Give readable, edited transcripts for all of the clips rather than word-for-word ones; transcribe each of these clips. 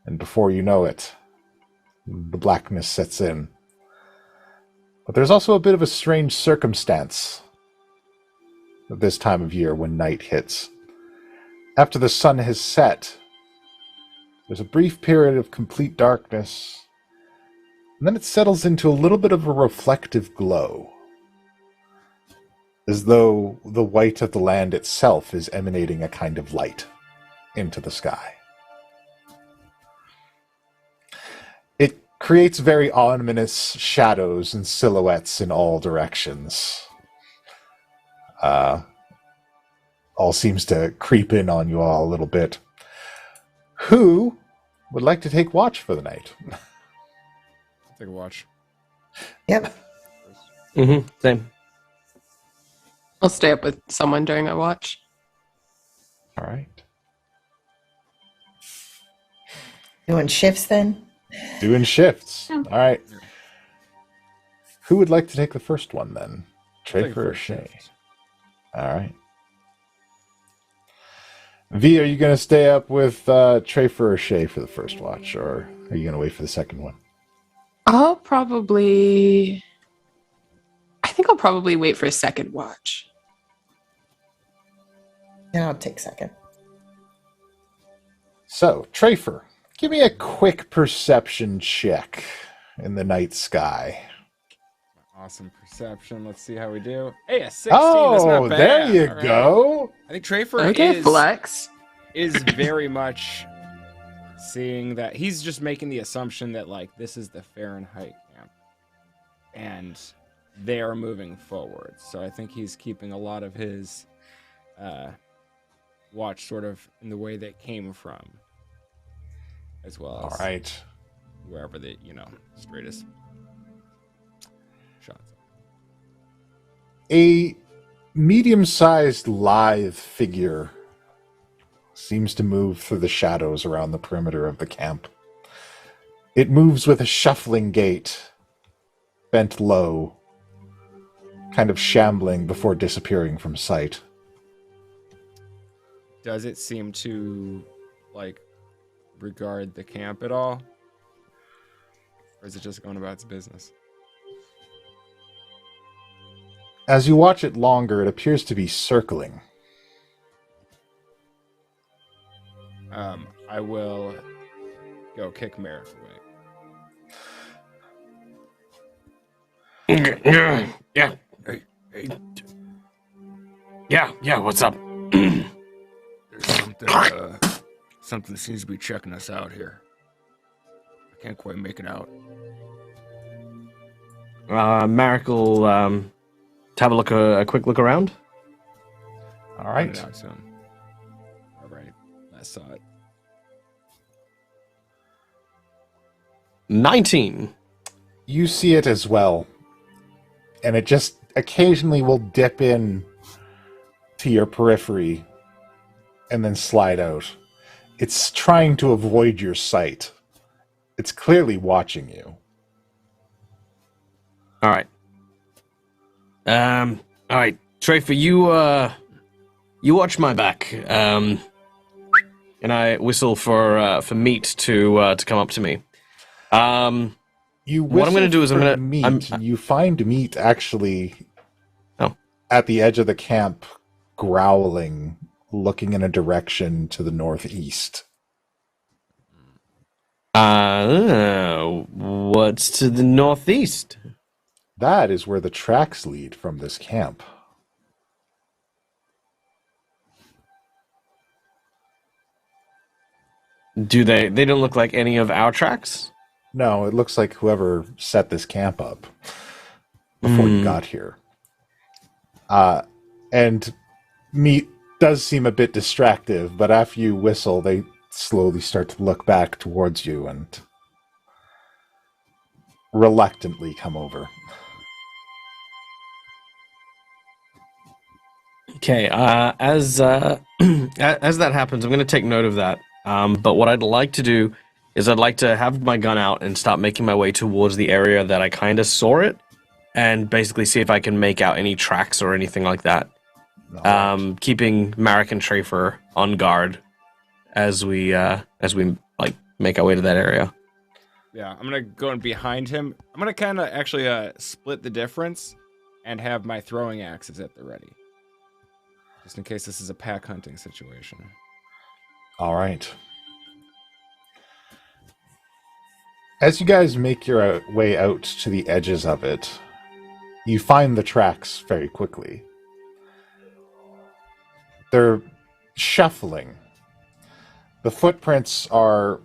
And before you know it, the blackness sets in. But there's also a bit of a strange circumstance at this time of year when night hits. After the sun has set, there's a brief period of complete darkness, and then it settles into a little bit of a reflective glow, as though the white of the land itself is emanating a kind of light into the sky. It creates very ominous shadows and silhouettes in all directions. All seems to creep in on you all a little bit. Who would like to take watch for the night? Take a watch. Yep. Same. I'll stay up with someone during my watch. All right. Doing shifts then? Doing shifts. All right. Who would like to take the first one then? Trafer or Shay? All right. V, are you going to stay up with Trafer or Shay for the first watch, or are you going to wait for the second one? I think I'll probably wait for a second watch. Yeah, I'll take second. So, Trafer, give me a quick perception check in the night sky. Awesome perception. Let's see how we do. Hey, a 16. That's not bad. There you All right. go. I think Trafer Flex. is very much seeing that. He's just making the assumption that, like, this is the Fahrenheit camp. And they are moving forward. So I think he's keeping a lot of his watch sort of in the way they came from. As well as All right. wherever the, straightest shots. A medium-sized lithe figure seems to move through the shadows around the perimeter of the camp. It moves with a shuffling gait, bent low, kind of shambling before disappearing from sight. Does it seem to, regard the camp at all? Or is it just going about its business? As you watch it longer, it appears to be circling. I will go kick Merrick away. Yeah. Yeah, what's up? There's something seems to be checking us out here. I can't quite make it out. Marek will have a quick look around. All right. Find it out soon. All right. I saw it. 19. You see it as well, and it just occasionally will dip in to your periphery and then slide out. It's trying to avoid your sight. It's clearly watching you. All right. All right, Trafer, you watch my back. And I whistle for Meat to come up to me. What I'm going to do is you find Meat actually at the edge of the camp, growling, looking in a direction to the northeast. What's to the northeast? That is where the tracks lead from this camp. Do they don't look like any of our tracks? No, it looks like whoever set this camp up before you got here. And Meat does seem a bit distractive, but after you whistle, they slowly start to look back towards you and reluctantly come over. Okay, as that happens, I'm going to take note of that. But what I'd like to do is I'd like to have my gun out and start making my way towards the area that I kind of saw it, and basically see if I can make out any tracks or anything like that. Keeping Marek and Trafer on guard as we like make our way to that area. Yeah, I'm gonna go in behind him. I'm gonna kind of actually split the difference and have my throwing axes at the ready, just in case this is a pack hunting situation. All right. As you guys make your way out to the edges of it, you find the tracks very quickly. They're shuffling. The footprints are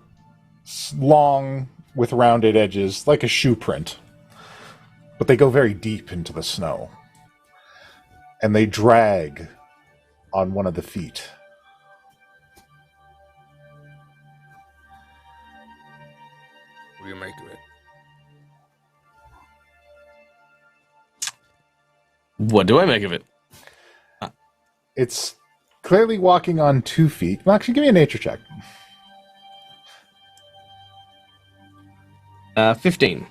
long with rounded edges, like a shoe print, but they go very deep into the snow. And they drag on one of the feet. What do you make of it? What do I make of it? It's clearly walking on 2 feet. Well, actually, give me a nature check. 15.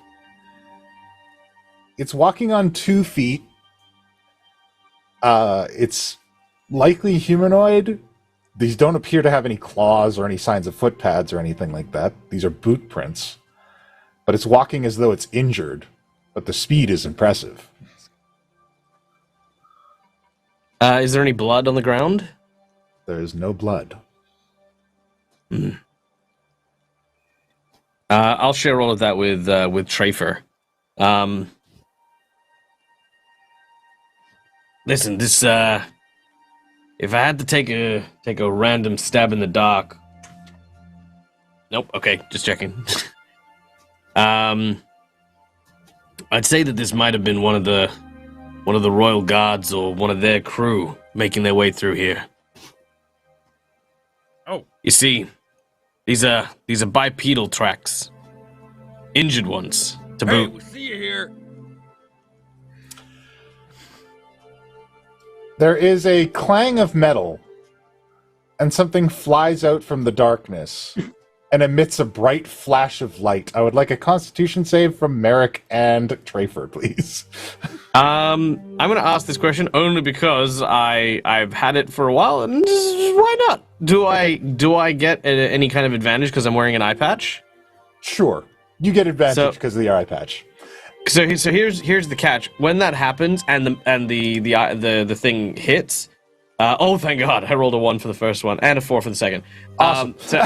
It's walking on 2 feet. It's likely humanoid. These don't appear to have any claws or any signs of foot pads or anything like that. These are boot prints. But it's walking as though it's injured, but the speed is impressive. Is there any blood on the ground? There is no blood. I'll share all of that with Trafer. Listen, this if I had to take a random stab in the dark. Nope. Okay, just checking. I'd say that this might have been one of the royal guards or one of their crew making their way through here. Oh, You see, these are bipedal tracks, injured ones to hey, boot. we'll see you here. There is a clang of metal, and something flies out from the darkness and emits a bright flash of light. I would like a Constitution save from Merrick and Trafer, please. I'm going to ask this question only because I've had it for a while, and why not? Do I get any kind of advantage because I'm wearing an eye patch? Sure. You get advantage because of the eye patch. So here's the catch. When that happens and the thing hits, oh thank God, I rolled a 1 for the first one and a 4 for the second. Awesome. So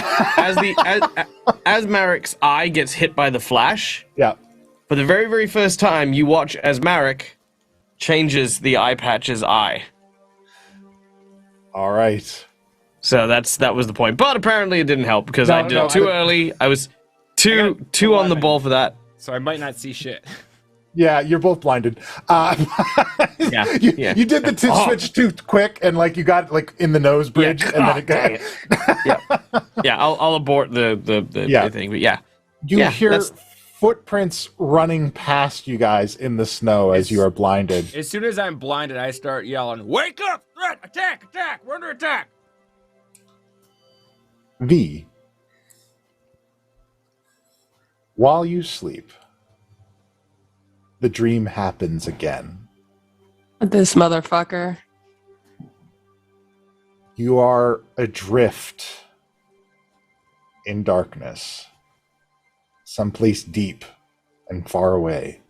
as Marek's eye gets hit by the flash, Yeah. for the very, very first time, you watch as Marek changes the eye patch's eye. All right. So that was the point. But apparently it didn't help because I did it too early. I was too on the ball for that. So I might not see shit. Yeah, you're both blinded. Yeah. You did the switch too quick, and like you got like in the nose bridge, and then it got. Yeah, I'll abort the thing. But yeah, You hear footprints running past you guys in the snow as you are blinded. As soon as I'm blinded, I start yelling, "Wake up! Threat! Attack! Attack! We're under attack!" V. While you sleep, the dream happens again. This motherfucker. You are adrift in darkness, someplace deep and far away.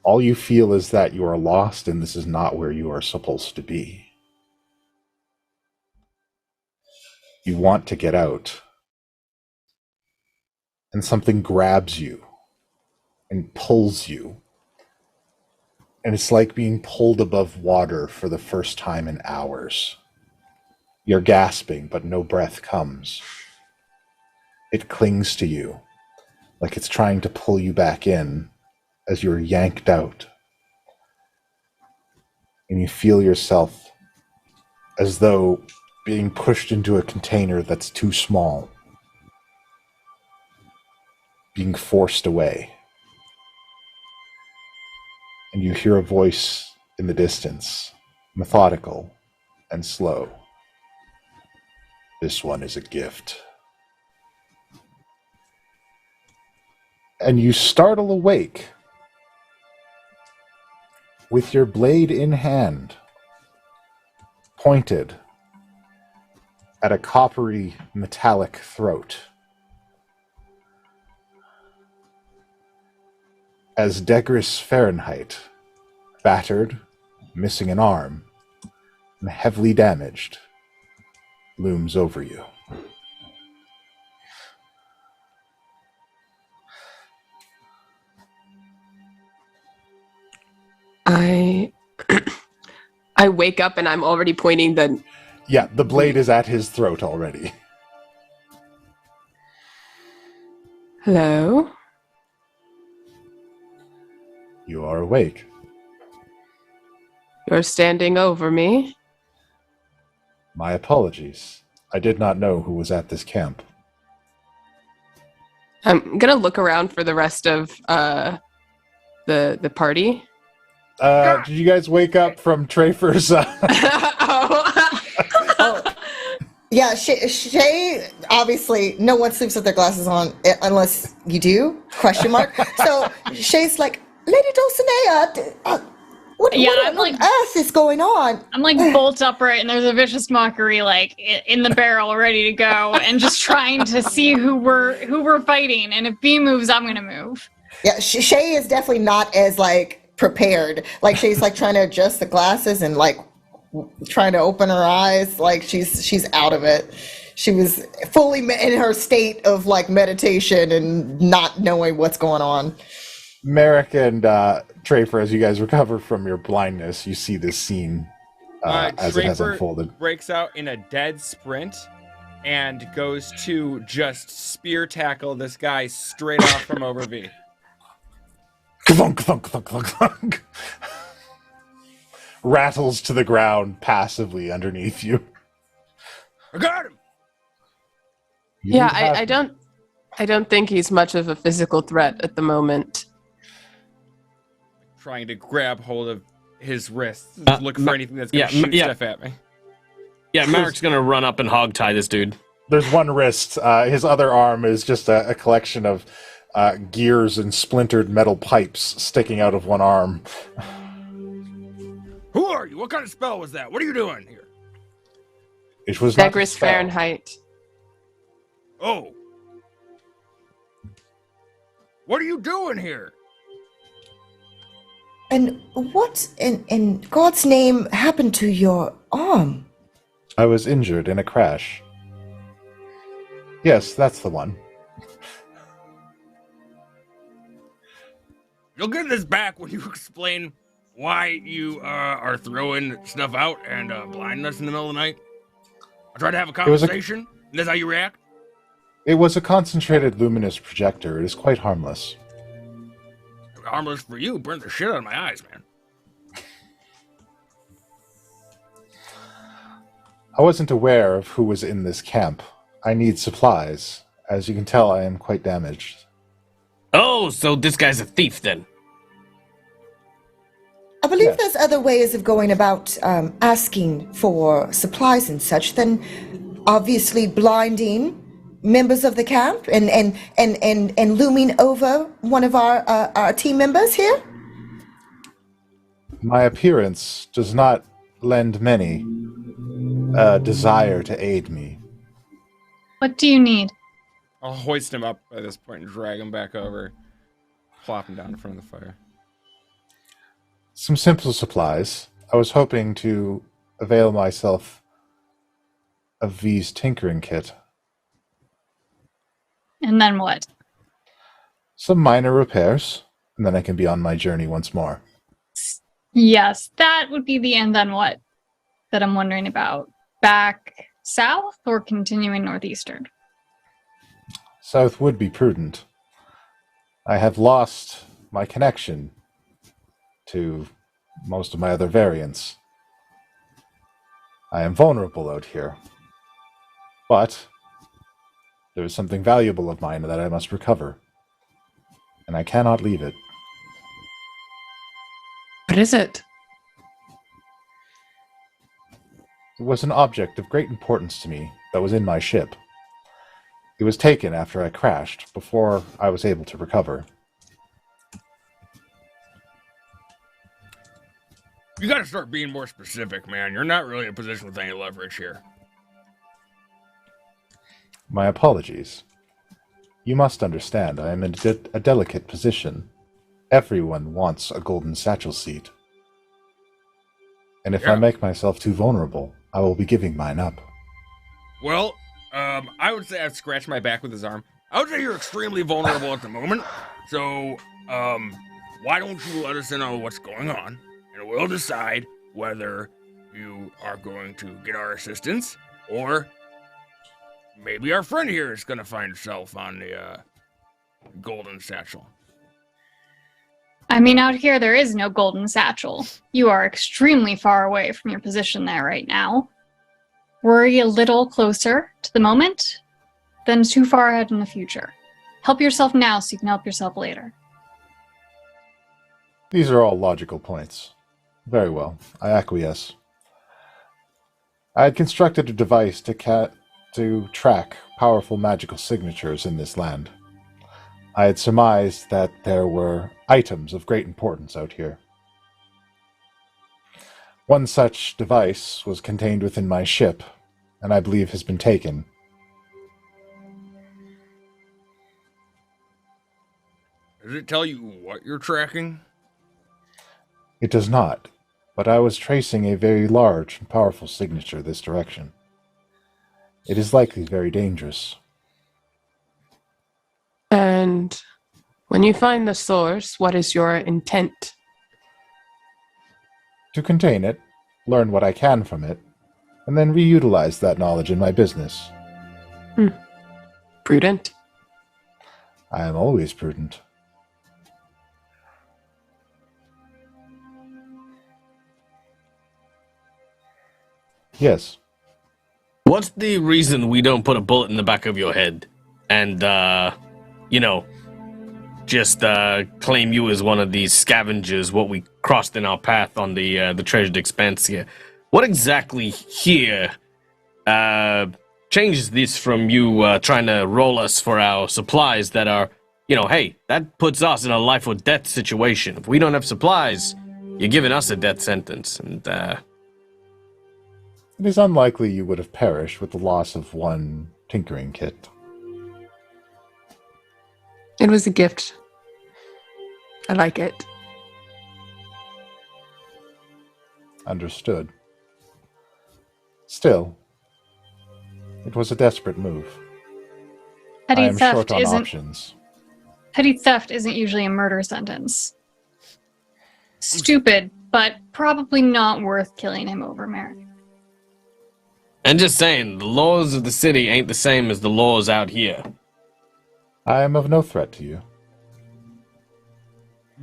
All you feel is that you are lost and this is not where you are supposed to be. You want to get out, and something grabs you and pulls you. And it's like being pulled above water for the first time in hours. You're gasping, but no breath comes. It clings to you, like it's trying to pull you back in as you're yanked out. And you feel yourself as though being pushed into a container that's too small, being forced away. And you hear a voice in the distance, methodical and slow. This one is a gift. And you startle awake with your blade in hand, pointed at a coppery metallic throat. As Degris Fahrenheit, battered, missing an arm, and heavily damaged, looms over you. I wake up and I'm already pointing the. Yeah, the blade is at his throat already. Hello? You are awake. You're standing over me? My apologies. I did not know who was at this camp. I'm gonna look around for the rest of the party. Did you guys wake up from Trafer's? Yeah, Shay, obviously, no one sleeps with their glasses on unless you do, question mark. So Shay's like, Lady Dulcinea, what I'm on like- earth is going on? I'm like bolt upright, and there's a vicious mockery like in the barrel, ready to go, and just trying to see who we're fighting. And if B moves, I'm gonna move. Yeah, Shay is definitely not as, like, prepared. Like, Shay's, like, trying to adjust the glasses and, like, trying to open her eyes. Like, she's out of it. She was fully in her state of, like, meditation and not knowing what's going on. Merrick and Trafer, as you guys recover from your blindness, you see this scene as it has Trafer unfolded. breaks out in a dead sprint and goes to just spear tackle this guy straight off from over V. Thunk, thunk, thunk, thunk, thunk. Rattles to the ground passively underneath you. I got him! Yeah, I don't think he's much of a physical threat at the moment. Trying to grab hold of his wrists, Uh, look for anything that's gonna shoot stuff at me. Yeah, Merrick's gonna run up and hog tie this dude. There's one wrist. His other arm is just a collection of gears and splintered metal pipes sticking out of one arm. Who are you? What kind of spell was that? What are you doing here? It was not a Degris spell. Fahrenheit. Oh. What are you doing here? And what in God's name happened to your arm? I was injured in a crash. Yes, that's the one. You'll get this back when you explain why you are throwing stuff out and blinding us in the middle of the night. I tried to have a conversation, and that's how you react? It was a concentrated luminous projector. It is quite harmless. Harmless for you. Burned the shit out of my eyes, man. I wasn't aware of who was in this camp. I need supplies. As you can tell, I am quite damaged. Oh, so this guy's a thief then. I believe Yes. there's other ways of going about asking for supplies and such than obviously blinding members of the camp and looming over one of our team members here. My appearance does not lend many a desire to aid me. What do you need? I'll hoist him up by this point and drag him back over. Plop him down in front of the fire. Some simple supplies. I was hoping to avail myself of V's tinkering kit. And then what? Some minor repairs, and then I can be on my journey once more. Yes, that would be the end. Then what? That I'm wondering about. Back south or continuing northeastern? South would be prudent. I have lost my connection to most of my other variants. I am vulnerable out here. But there is something valuable of mine that I must recover. And I cannot leave it. What is it? It was an object of great importance to me that was in my ship. It was taken after I crashed, before I was able to recover. You gotta start being more specific, man. You're not really in a position with any leverage here. My apologies. You must understand, I am in a delicate position. Everyone wants a golden satchel seat. And if I make myself too vulnerable, I will be giving mine up. Well, I would say I've scratched my back with his arm. I would say you're extremely vulnerable at the moment. So, why don't you let us know what's going on, and we'll decide whether you are going to get our assistance, or maybe our friend here is going to find himself on the golden satchel. I mean, out here there is no golden satchel. You are extremely far away from your position there right now. Worry a little closer to the moment than too far ahead in the future. Help yourself now so you can help yourself later. These are all logical points. Very well, I acquiesce. I had constructed a device to track powerful magical signatures in this land. I had surmised that there were items of great importance out here. One such device was contained within my ship, and I believe has been taken. Does it tell you what you're tracking? It does not, but I was tracing a very large and powerful signature this direction. It is likely very dangerous. And when you find the source, what is your intent? To contain it, learn what I can from it, and then reutilize that knowledge in my business. Prudent. I am always prudent. Yes. What's the reason we don't put a bullet in the back of your head and, just claim you as one of these scavengers, what we crossed in our path on the treasured expanse here? What exactly here changes this from you trying to roll us for our supplies that are, hey, that puts us in a life or death situation. If we don't have supplies, you're giving us a death sentence, and It is unlikely you would have perished with the loss of one tinkering kit. It was a gift. I like it. Understood. Still, it was a desperate move. I Petty am short theft on isn't options. petty theft isn't usually a murder sentence. Stupid, but probably not worth killing him over, Merrick. and just saying, the laws of the city ain't the same as the laws out here. I am of no threat to you.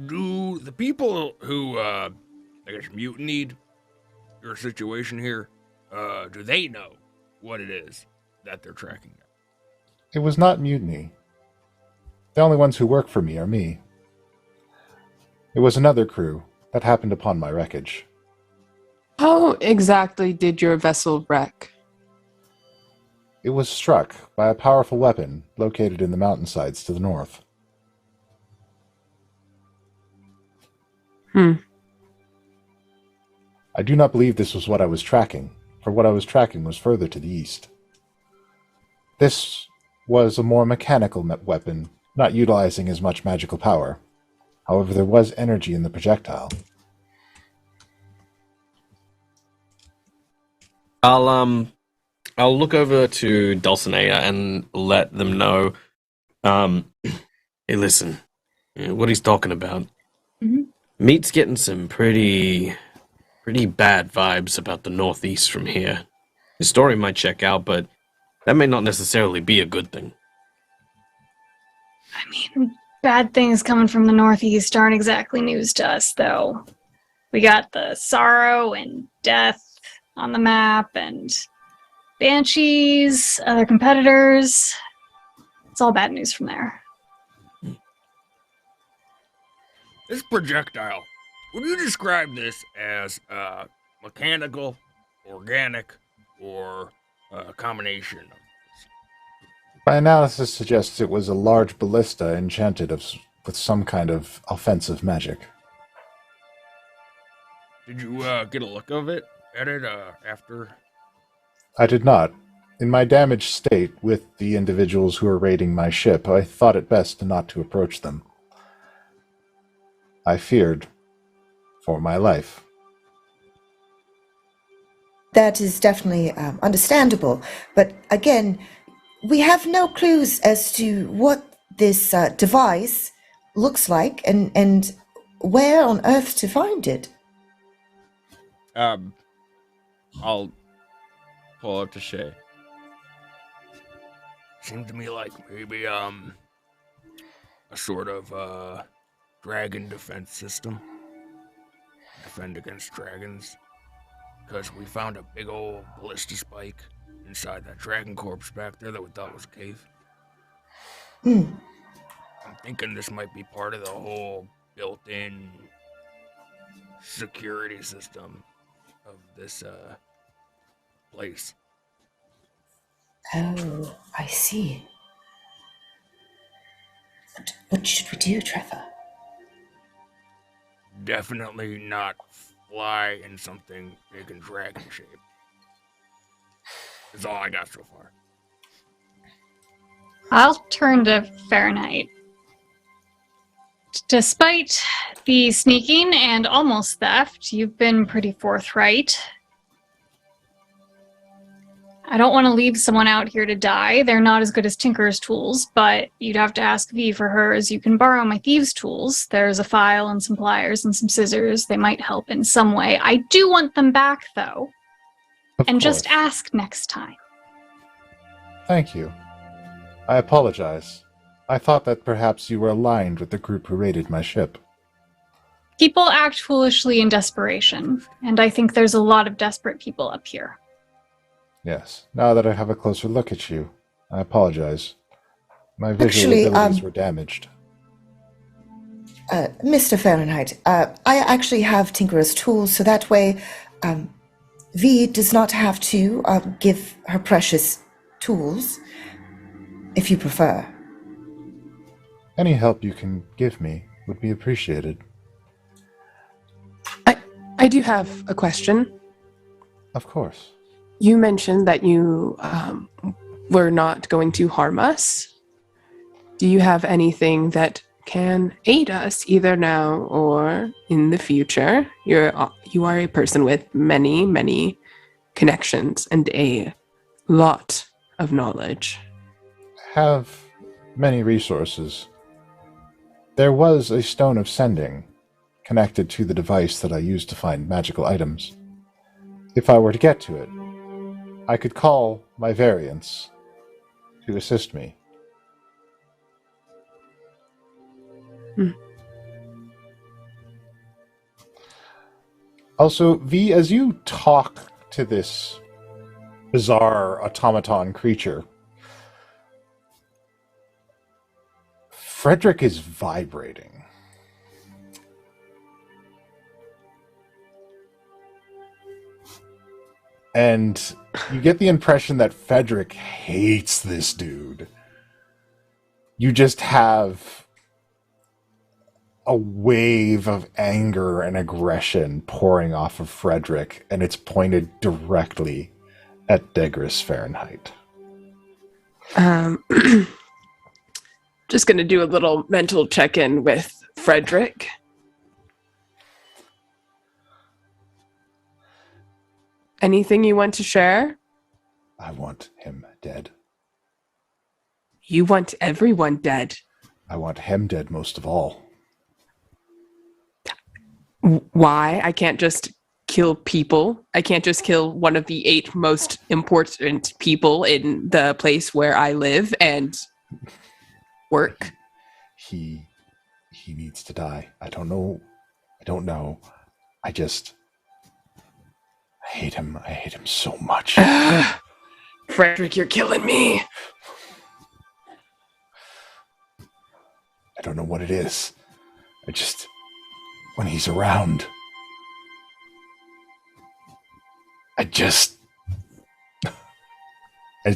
Do the people who, mutinied your situation here, do they know what it is that they're tracking? It was not mutiny. The only ones who work for me are me. It was another crew that happened upon my wreckage. How exactly did your vessel wreck? It was struck by a powerful weapon located in the mountainsides to the north. I do not believe this was what I was tracking, for what I was tracking was further to the east. This was a more mechanical weapon, not utilizing as much magical power. However, there was energy in the projectile. I'll look over to Dulcinea and let them know. Hey, listen, what he's talking about. Mm-hmm. Meat's getting some pretty bad vibes about the Northeast from here. His story might check out, but that may not necessarily be a good thing. I mean, bad things coming from the Northeast aren't exactly news to us, though. We got the sorrow and death on the map, and banshees, other competitors. It's all bad news from there. This projectile, would you describe this as mechanical, organic, or a combination of this? My analysis suggests it was a large ballista enchanted with some kind of offensive magic. Did you get a look at it after? I did not. In my damaged state with the individuals who are raiding my ship, I thought it best not to approach them. I feared for my life. That is definitely understandable. But again, we have no clues as to what this device looks like and where on earth to find it. I'll pull up to Shay. Seemed to me like maybe a sort of dragon defense system. Defend against dragons. Because we found a big old ballista spike inside that dragon corpse back there that we thought was a cave. I'm thinking this might be part of the whole built-in security system of this place. Oh, I see. What should we do, Trevor? Definitely not fly in something big and dragon shape. That's all I got so far. I'll turn to Fahrenheit. Despite the sneaking and almost theft, you've been pretty forthright. I don't want to leave someone out here to die. They're not as good as Tinker's tools, but you'd have to ask V for hers. You can borrow my thieves' tools. There's a file and some pliers and some scissors. They might help in some way. I do want them back, though. Of Just course. ask next time. Thank you. I apologize. I thought that perhaps you were aligned with the group who raided my ship. People act foolishly in desperation, and I think there's a lot of desperate people up here. Yes. Now that I have a closer look at you, I apologize. My visual Actually, abilities were damaged. Mr. Fahrenheit, I actually have Tinker's tools, so that way V does not have to give her precious tools, if you prefer. Any help you can give me would be appreciated. I do have a question. Of course. You mentioned that you were not going to harm us. Do you have anything that can aid us either now or in the future? You are a person with many, many connections and a lot of knowledge. Have many resources. There was a stone of sending connected to the device that I used to find magical items. If I were to get to it, I could call my variants to assist me. Also, V, as you talk to this bizarre automaton creature, Frederick is vibrating. And you get the impression that Frederick hates this dude. You just have a wave of anger and aggression pouring off of Frederick, and it's pointed directly at Degris Fahrenheit. Just going to do a little mental check-in with Frederick. Anything you want to share? I want him dead. You want everyone dead. I want him dead most of all. Why? I can't just kill people. I can't just kill one of the 8 most important people in the place where I live and work. He needs to die. I don't know. I hate him. I hate him so much. Frederick, you're killing me. I don't know what it is. When he's around, it's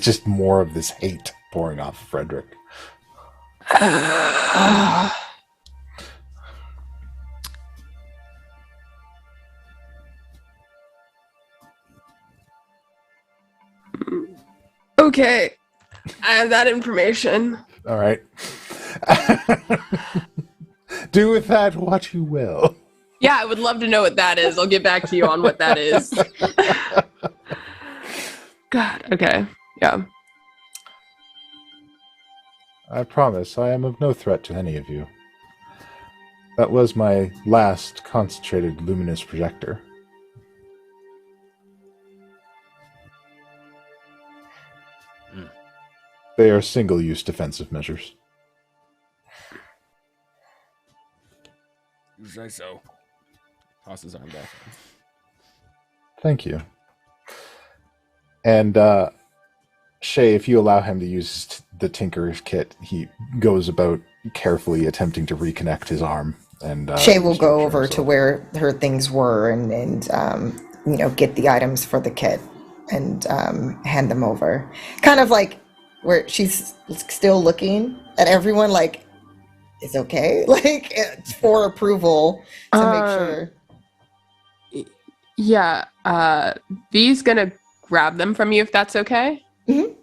just more of this hate pouring off Frederick. Okay. I have that information. All right. Do with that what you will. Yeah, I would love to know what that is. I'll get back to you on what that is. God, okay. Yeah. I promise I am of no threat to any of you. That was my last concentrated luminous projector. They are single-use defensive measures. You say so. Toss his arm back. Thank you. And, Shay, if you allow him to use the Tinker's kit, he goes about carefully attempting to reconnect his arm. And Shay will go restructure over to himself. where her things were and get the items for the kit and hand them over. Kind of like where she's still looking at everyone like, it's okay, like for approval to make sure. Yeah, V's gonna grab them from you if that's okay. Mhm.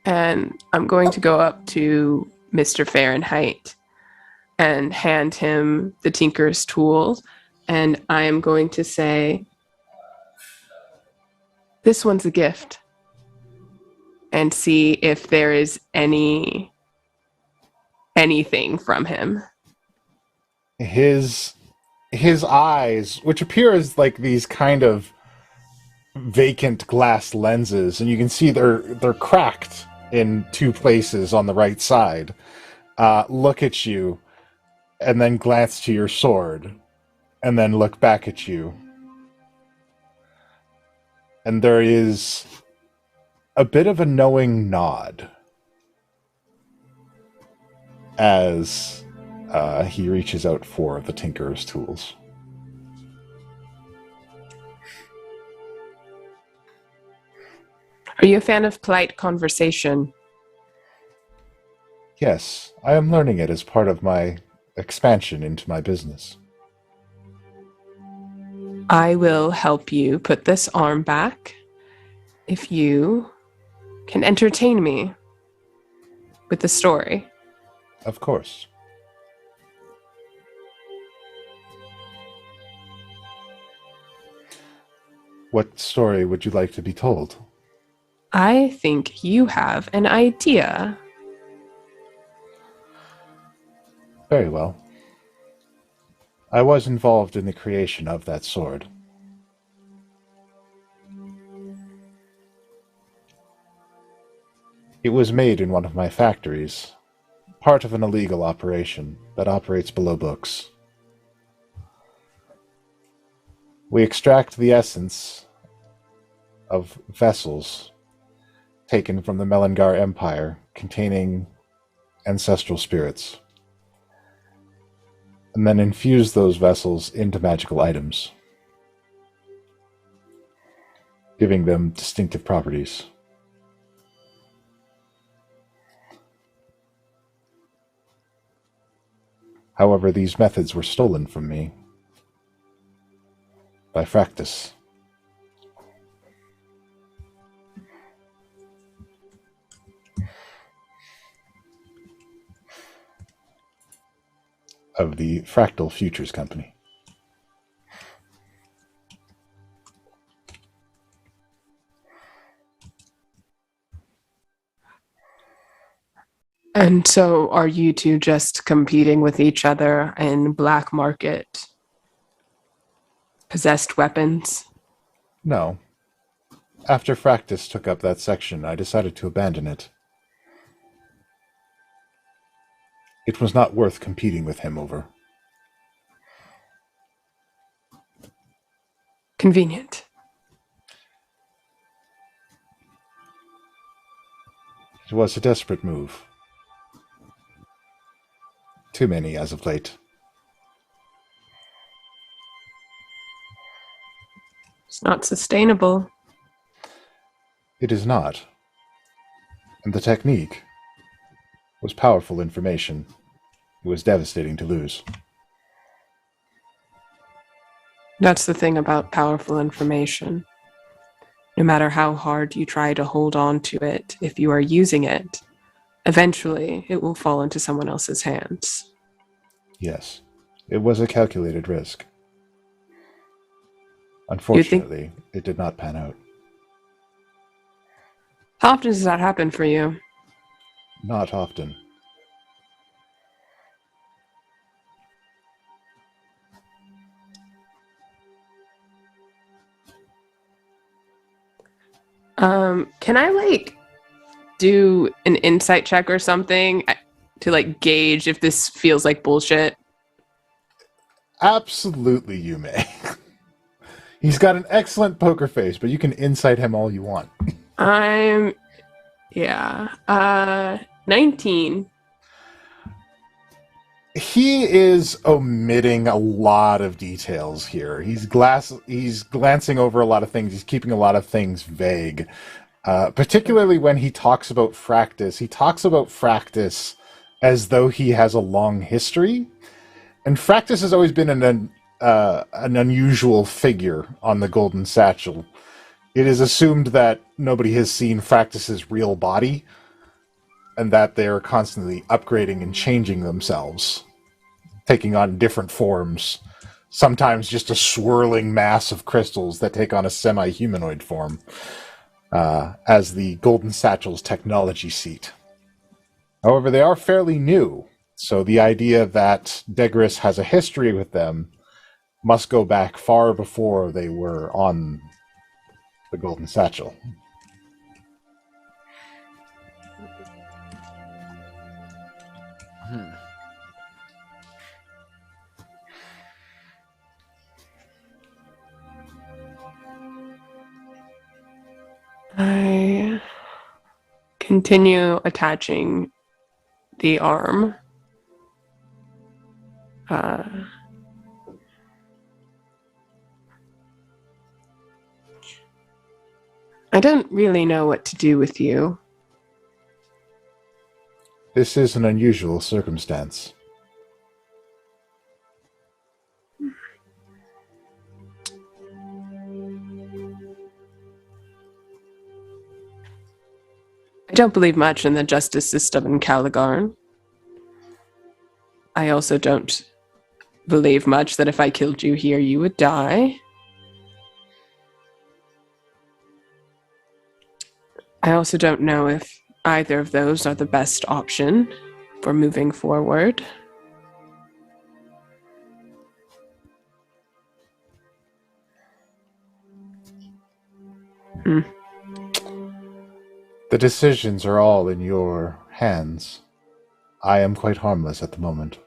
And I'm going to go up to Mr. Fahrenheit and hand him the Tinker's tools. And I am going to say, this one's a gift. And see if there is anything from him. His eyes, which appear as like these kind of vacant glass lenses, and you can see they're cracked in two places on the right side, look at you and then glance to your sword and then look back at you, and there is a bit of a knowing nod as he reaches out for the Tinker's tools. Are you a fan of polite conversation? Yes, I am learning it as part of my expansion into my business. I will help you put this arm back if you can entertain me with the story. Of course. What story would you like to be told? I think you have an idea. Very well. I was involved in the creation of that sword. It was made in one of my factories, part of an illegal operation that operates below books. We extract the essence of vessels taken from the Melangar Empire containing ancestral spirits, and then infuse those vessels into magical items, giving them distinctive properties. However, these methods were stolen from me by Fractus. Of the Fractal Futures Company. And so are you two just competing with each other in black market possessed weapons? No. After Fractus took up that section, I decided to abandon it. It was not worth competing with him over. Convenient. It was a desperate move. Too many as of late. It's not sustainable. It is not. And the technique was powerful information. It was devastating to lose. That's the thing about powerful information. No matter how hard you try to hold on to it, if you are using it, eventually it will fall into someone else's hands. Yes. It was a calculated risk. think- Unfortunately, it did not pan out. How often does that happen for you? Not often. Can I do an insight check or something to gauge if this feels like bullshit? Absolutely, you may. He's got an excellent poker face, but you can insight him all you want. 19. He is omitting a lot of details here. He's glancing over a lot of things. He's keeping a lot of things vague. Particularly when he talks about Fractus. He talks about Fractus as though he has a long history. And Fractus has always been an unusual figure on the Golden Satchel. It is assumed that nobody has seen Fractus's real body, and that they are constantly upgrading and changing themselves, taking on different forms, sometimes just a swirling mass of crystals that take on a semi-humanoid form, as the Golden Satchel's technology seat. However, they are fairly new, so the idea that Degris has a history with them must go back far before they were on the Golden Satchel. I continue attaching the arm. I don't really know what to do with you. This is an unusual circumstance. I don't believe much in the justice system in Caligarn. I also don't believe much that if I killed you here, you would die. I also don't know if either of those are the best option for moving forward. The decisions are all in your hands. I am quite harmless at the moment.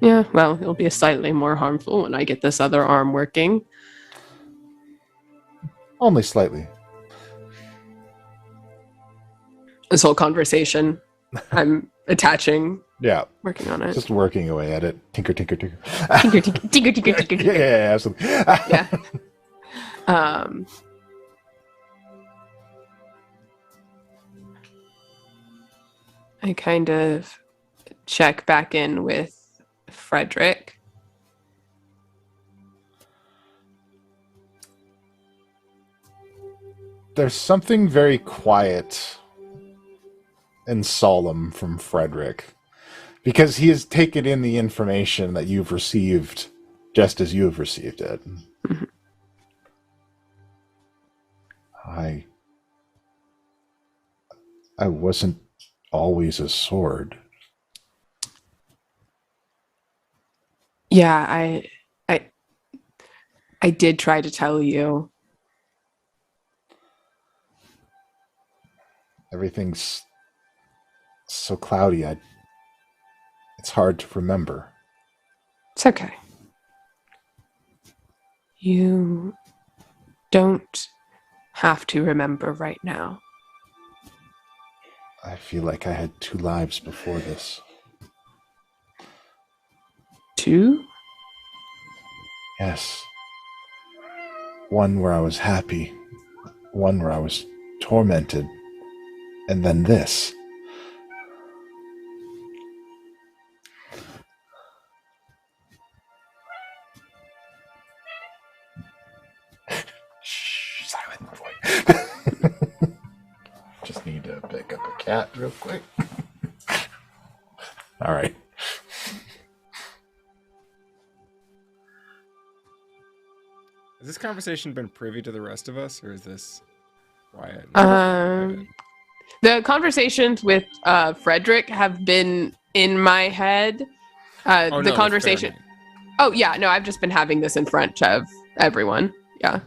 Yeah, well, it'll be slightly more harmful when I get this other arm working. Only slightly. This whole conversation, I'm attaching, Yeah, working on it. just working away at it. Tinker, tinker, tinker. Tinker, tinker, tinker, tinker, tinker, tinker. Yeah, absolutely. Yeah. I kind of check back in with Frederick. There's something very quiet and solemn from Frederick, because he has taken in the information that you've received just as you have received it. Mhm. I wasn't always a sword. Yeah, I did try to tell you. Everything's so cloudy, it's hard to remember. It's okay. You don't have to remember right now. I feel like I had 2 lives before this. 2? Yes. One where I was happy, one where I was tormented, and then this. Shh, silent. cat real quick. All right. Has this conversation been privy to the rest of us, or is this quiet? The conversations with Frederick have been in my head. The conversation. Oh yeah, no, I've just been having this in front of everyone. Yeah.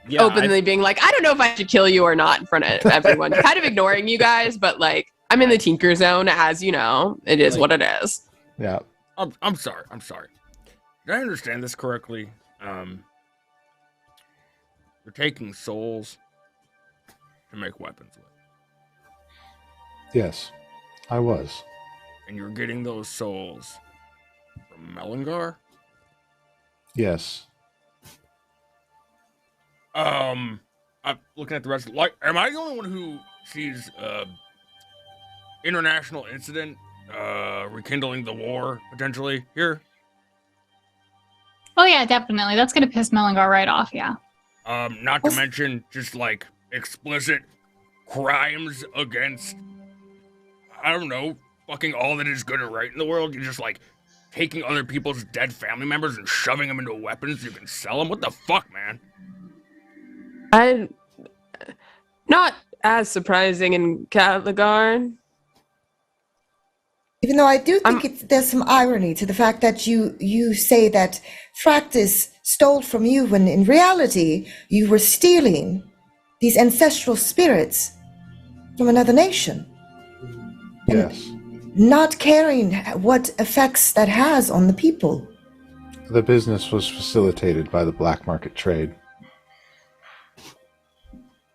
Yeah, Openly being like, I don't know if I should kill you or not in front of everyone. Kind of ignoring you guys, but like, I'm in the tinker zone, as you know. It is what it is. Yeah. I'm sorry. Did I understand this correctly? You're taking souls to make weapons with. Yes, I was. And you're getting those souls from Melangar? Yes. I'm looking at the rest. Like, am I the only one who sees international incident rekindling the war potentially here? Oh yeah, definitely. That's gonna piss Melangar right off. Yeah. Not to mention just like explicit crimes against, I don't know, fucking all that is good and right in the world. You're just like taking other people's dead family members and shoving them into weapons so you can sell them. What the fuck, man? I'm not as surprising in Caligar. Even though I do think there's some irony to the fact that you say that Fractus stole from you when in reality you were stealing these ancestral spirits from another nation. Yes. Not caring what effects that has on the people. The business was facilitated by the black market trade.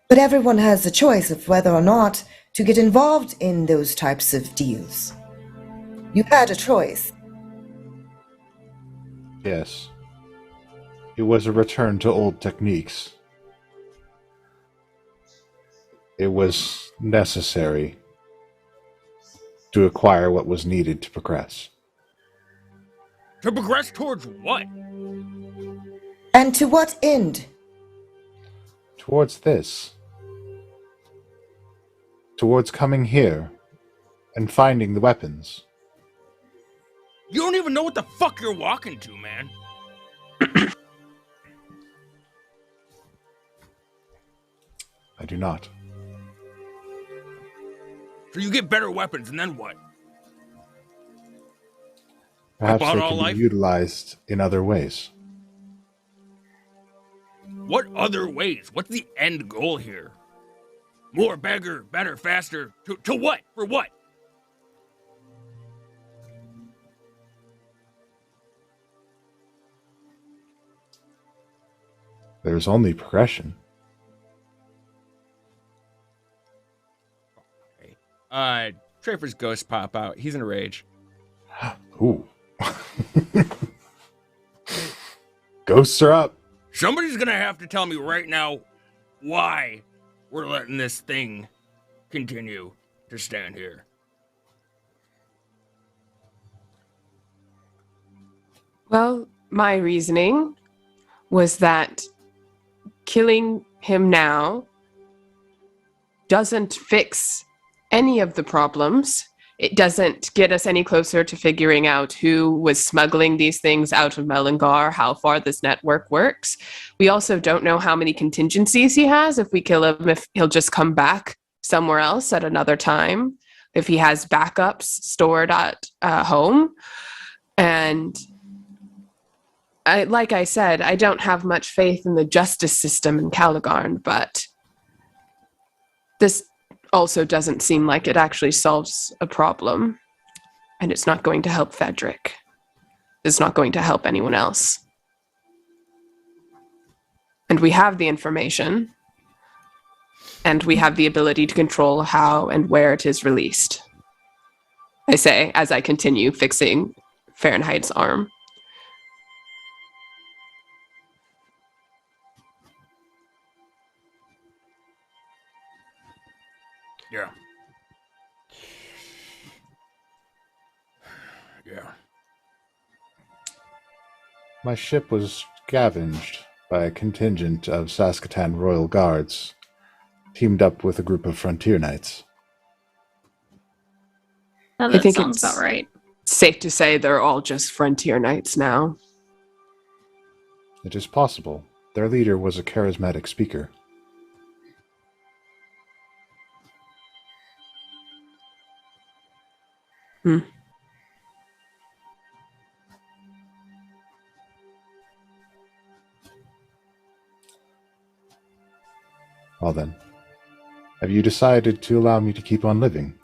But everyone has a choice of whether or not to get involved in those types of deals. You had a choice. Yes. It was a return to old techniques. It was necessary to acquire what was needed to progress. To progress towards what? And to what end? Towards this. Towards coming here and finding the weapons. You don't even know what the fuck you're walking to, man. I do not. So you get better weapons, and then what? Perhaps About they all can life? be utilized in other ways. What other ways? What's the end goal here? More, bigger, better, faster. To what? For what? There's only progression. Trafer's ghost pop out. He's in a rage. Ooh. Ghosts are up. Somebody's gonna have to tell me right now why we're letting this thing continue to stand here. Well, my reasoning was that killing him now doesn't fix any of the problems. It doesn't get us any closer to figuring out who was smuggling these things out of Melangar, how far this network works. We also don't know how many contingencies he has. If we kill him, if he'll just come back somewhere else at another time, if he has backups stored at home. And like I said, I don't have much faith in the justice system in Caligarn, but this also doesn't seem like it actually solves a problem. And it's not going to help Frederick. It's not going to help anyone else. And we have the information. And we have the ability to control how and where it is released. I say, as I continue fixing Fahrenheit's arm. Yeah. Yeah. My ship was scavenged by a contingent of Saskatoon Royal Guards teamed up with a group of frontier knights. That I think sounds it's- about right. Safe to say they're all just frontier knights now. It is possible. Their leader was a charismatic speaker. Well then, have you decided to allow me to keep on living?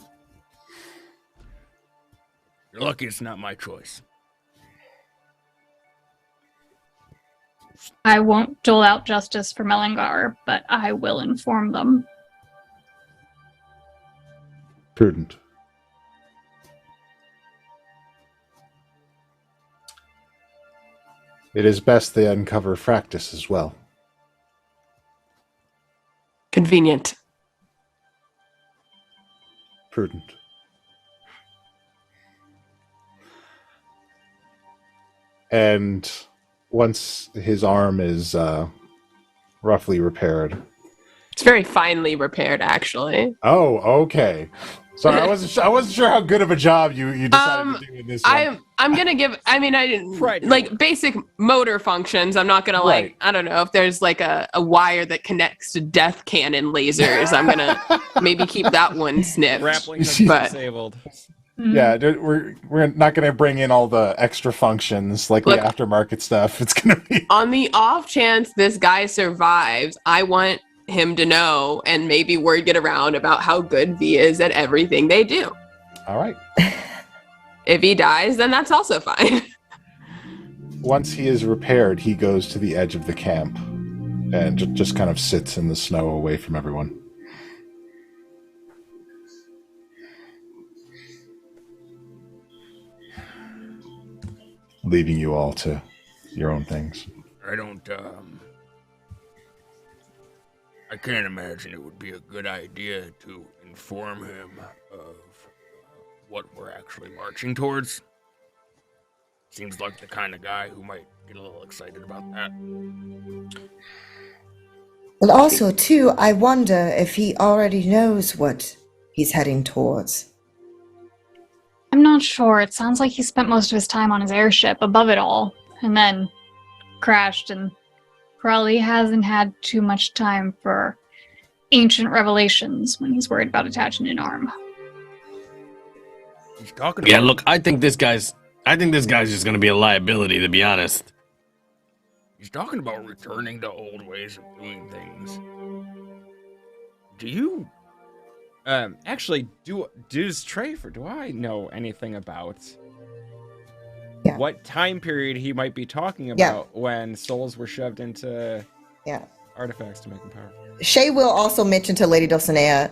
You're lucky it's not my choice. I won't dole out justice for Melangar, but I will inform them. Prudent. It is best they uncover Fractus as well. Convenient. Prudent. And once his arm is roughly repaired. It's very finely repaired, actually. Oh, okay. Sorry, I wasn't sure how good of a job you decided to do in this one. I'm gonna give. I mean, I didn't like basic motor functions. I'm not gonna Right. I don't know if there's like a wire that connects to death cannon lasers. I'm gonna maybe keep that one snipped. Grappling hook is But- disabled. Yeah, we're not going to bring in all the extra functions like Look. the aftermarket stuff. It's going to be On the off chance this guy survives, I want him to know and maybe word get around about how good V is at everything they do. all right. If he dies, then that's also fine. Once he is repaired, he goes to the edge of the camp and just kind of sits in the snow away from everyone. Leaving you all to your own things. I can't imagine it would be a good idea to inform him of what we're actually marching towards. Seems like the kind of guy who might get a little excited about that. And also, too, I wonder if he already knows what he's heading towards. I'm not sure. It sounds like he spent most of his time on his airship above it all, and then crashed, and probably hasn't had too much time for ancient revelations when he's worried about attaching an arm. He's talking Yeah, about look, I think this guy's just gonna be a liability, to be honest. He's talking about returning to old ways of doing things. Do you Actually, do I know anything about Yeah. what time period he might be talking Yeah. about when souls were shoved into Yeah. artifacts to make them powerful? Shay will also mention to Lady Dulcinea,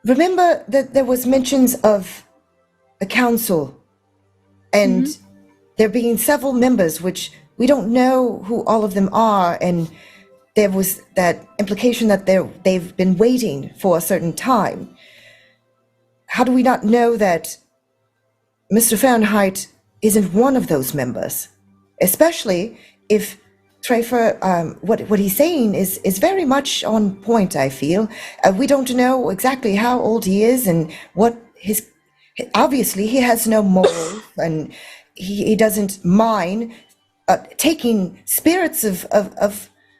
remember that there was mentions of a council and there being several members, which we don't know who all of them are, and there was that implication that they've been waiting for a certain time. How do we not know that Mr. Fahrenheit isn't one of those members? Especially if Trafer, what he's saying is very much on point, I feel. We don't know exactly how old he is and what obviously he has no morals and he doesn't mind taking spirits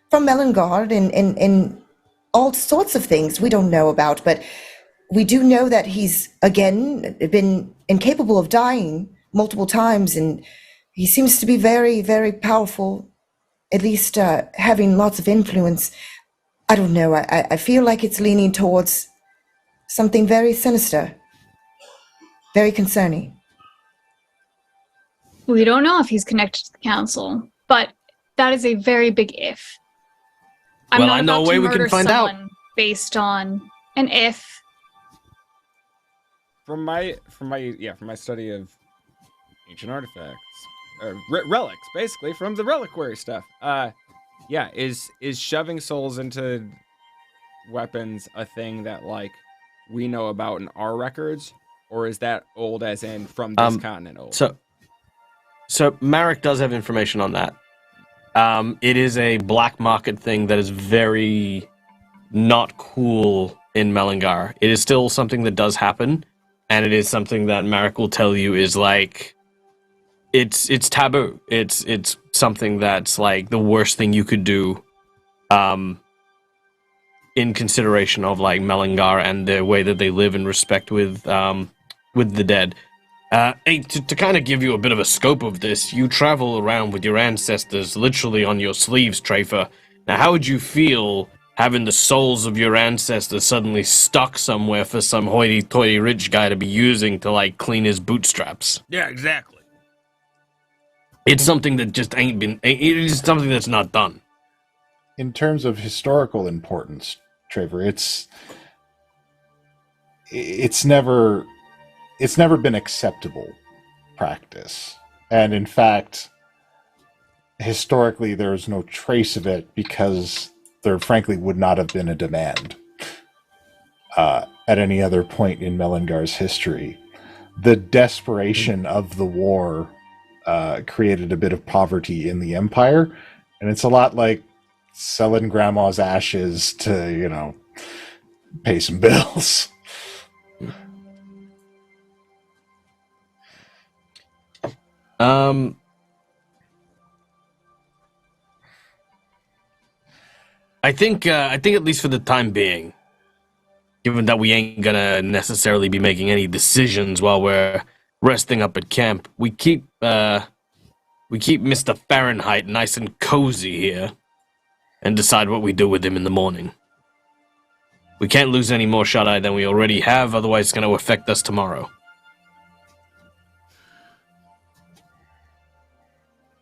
from Melangard and all sorts of things we don't know about, but we do know that he's, again, been incapable of dying multiple times, and he seems to be very, very powerful, at least having lots of influence. I don't know, I feel like it's leaning towards something very sinister, very concerning. We don't know if he's connected to the council, but that is a very big if. I'm Well, not I know about a to way we can murder find out. someone based on an if. From my study of ancient artifacts, relics, basically from the reliquary stuff. Is shoving souls into weapons a thing that like we know about in our records, or is that old as in from this continent old? So Marek does have information on that. It is a black market thing that is very not cool in Melangar. It is still something that does happen, and it is something that Marek will tell you is like it's taboo. It's something that's like the worst thing you could do, in consideration of like Melangar and the way that they live in respect with the dead. Hey, to kind of give you a bit of a scope of this, you travel around with your ancestors literally on your sleeves, Trafer. Now, how would you feel having the souls of your ancestors suddenly stuck somewhere for some hoity-toity rich guy to be using to, like, clean his bootstraps? Yeah, exactly. It's something that just it is something that's not done. In terms of historical importance, Trevor, it's never been acceptable practice. And in fact, historically, there is no trace of it because there frankly would not have been a demand at any other point in Melangar's history. The desperation of the war created a bit of poverty in the Empire, and it's a lot like selling grandma's ashes to, pay some bills. I think at least for the time being, given that we ain't gonna necessarily be making any decisions while we're resting up at camp, we keep Mr. Fahrenheit nice and cozy here and decide what we do with him in the morning. We can't lose any more shut-eye than we already have, otherwise it's going to affect us tomorrow.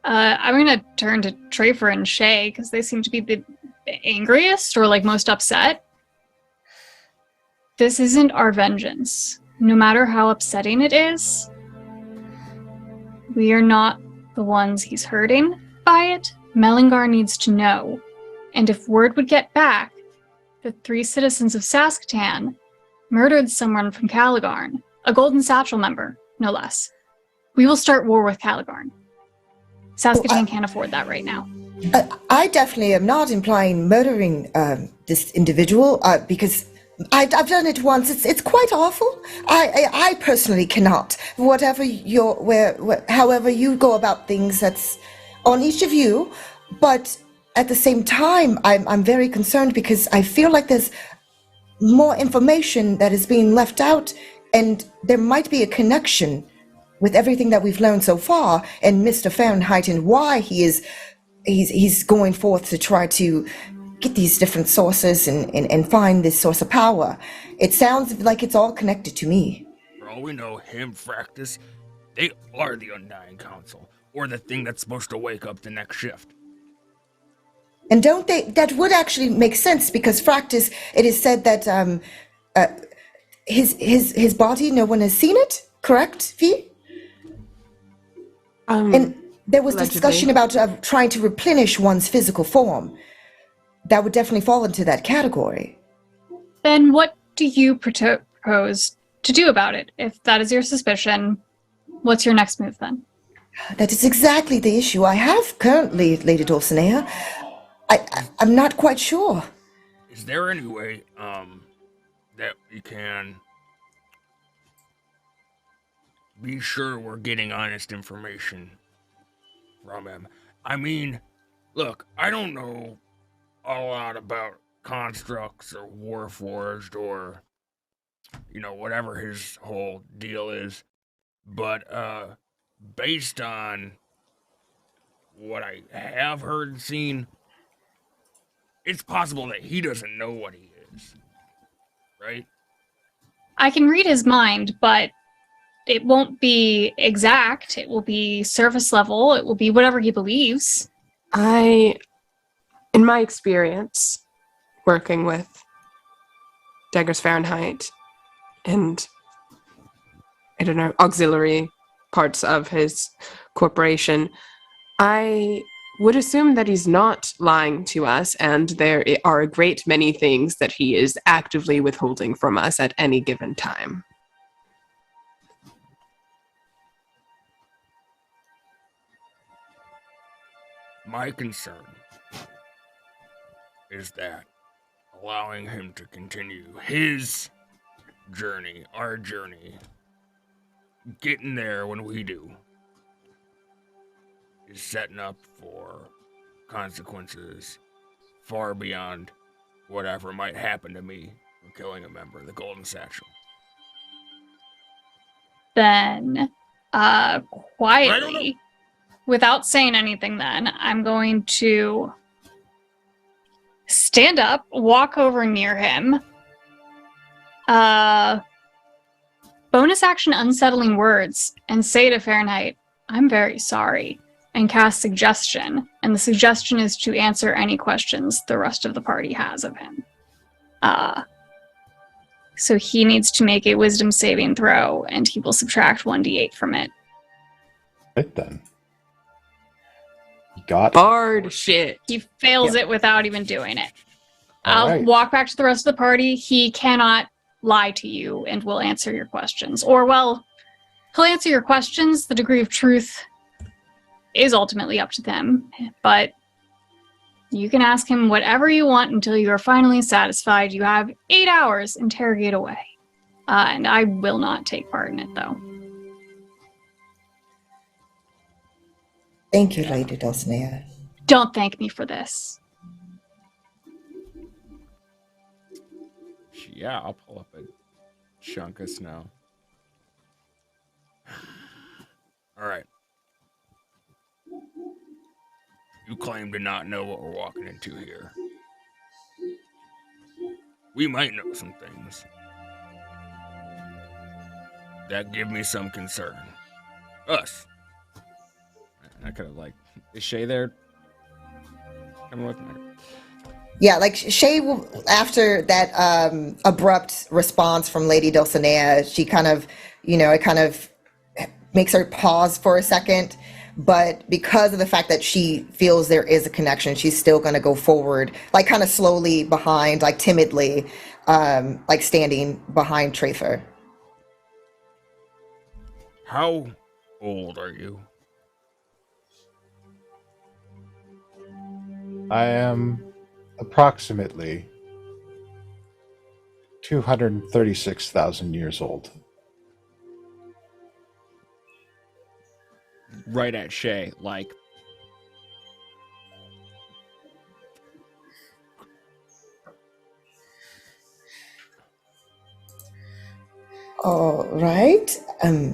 I'm going to turn to Trafer and Shay, because they seem to be the angriest or, like, most upset. This isn't our vengeance. No matter how upsetting it is, we are not the ones he's hurting by it. Melangar needs to know. And if word would get back, the 3 citizens of Saskatoon murdered someone from Caligarn, a Golden Satchel member, no less. We will start war with Caligarn. Saskatoon can't afford that right now. I definitely am not implying murdering this individual because I've done it once. It's quite awful. I personally cannot. However you go about things, that's on each of you. But at the same time, I'm very concerned because I feel like there's more information that is being left out, and there might be a connection with everything that we've learned so far, and Mr. Fahrenheit and why he's going forth to try to get these different sources and find this source of power. It sounds like it's all connected to me. For all we know, him, Fractus, they are the Undying Council, or the thing that's supposed to wake up the next shift. And don't they? That would actually make sense because Fractus, it is said that his body, no one has seen it. Correct, V? And there was allegedly. discussion about trying to replenish one's physical form. That would definitely fall into that category. Then what do you propose to do about it? If that is your suspicion, what's your next move then? That is exactly the issue I have currently, Lady Dulcinea. I'm not quite sure. Is there any way that we can be sure we're getting honest information from him? I mean, look, I don't know a lot about constructs or warforged or, whatever his whole deal is, but based on what I have heard and seen, it's possible that he doesn't know what he is, right? I can read his mind, but it won't be exact. It will be surface level. It will be whatever he believes. In my experience, working with Daggers Fahrenheit and, I don't know, auxiliary parts of his corporation, I would assume that he's not lying to us, and there are a great many things that he is actively withholding from us at any given time. My concern is that allowing him to continue his journey, our journey, getting there when we do, is setting up for consequences far beyond whatever might happen to me for killing a member of the Golden Satchel. Then, quietly, without saying anything then, I'm going to stand up, walk over near him, bonus action unsettling words, and say to Fahrenheit, "I'm very sorry," and cast suggestion. And the suggestion is to answer any questions the rest of the party has of him. So he needs to make a wisdom saving throw, and he will subtract 1d8 from it. Right then. You got Bard shit. He fails it without even doing it. I'll Alright. walk back to the rest of the party. He cannot lie to you and will answer your questions. Or, well, he'll answer your questions. The degree of truth is ultimately up to them. But you can ask him whatever you want until you are finally satisfied. You have 8 hours. Interrogate away. And I will not take part in it, though. Thank you, Lady Dulcinea. Don't thank me for this. Yeah, I'll pull up a chunk of snow. All right. You claim to not know what we're walking into here. We might know some things that give me some concern. Us. I could have, like, is Shay there? Come with me. Yeah, like Shay will, after that abrupt response from Lady Dulcinea, she kind of, it kind of makes her pause for a second. But because of the fact that she feels there is a connection, she's still going to go forward, like kind of slowly behind, like timidly, like standing behind Trafer. How old are you? I am approximately 236,000 years old. Right at Shay, like, All right. Um,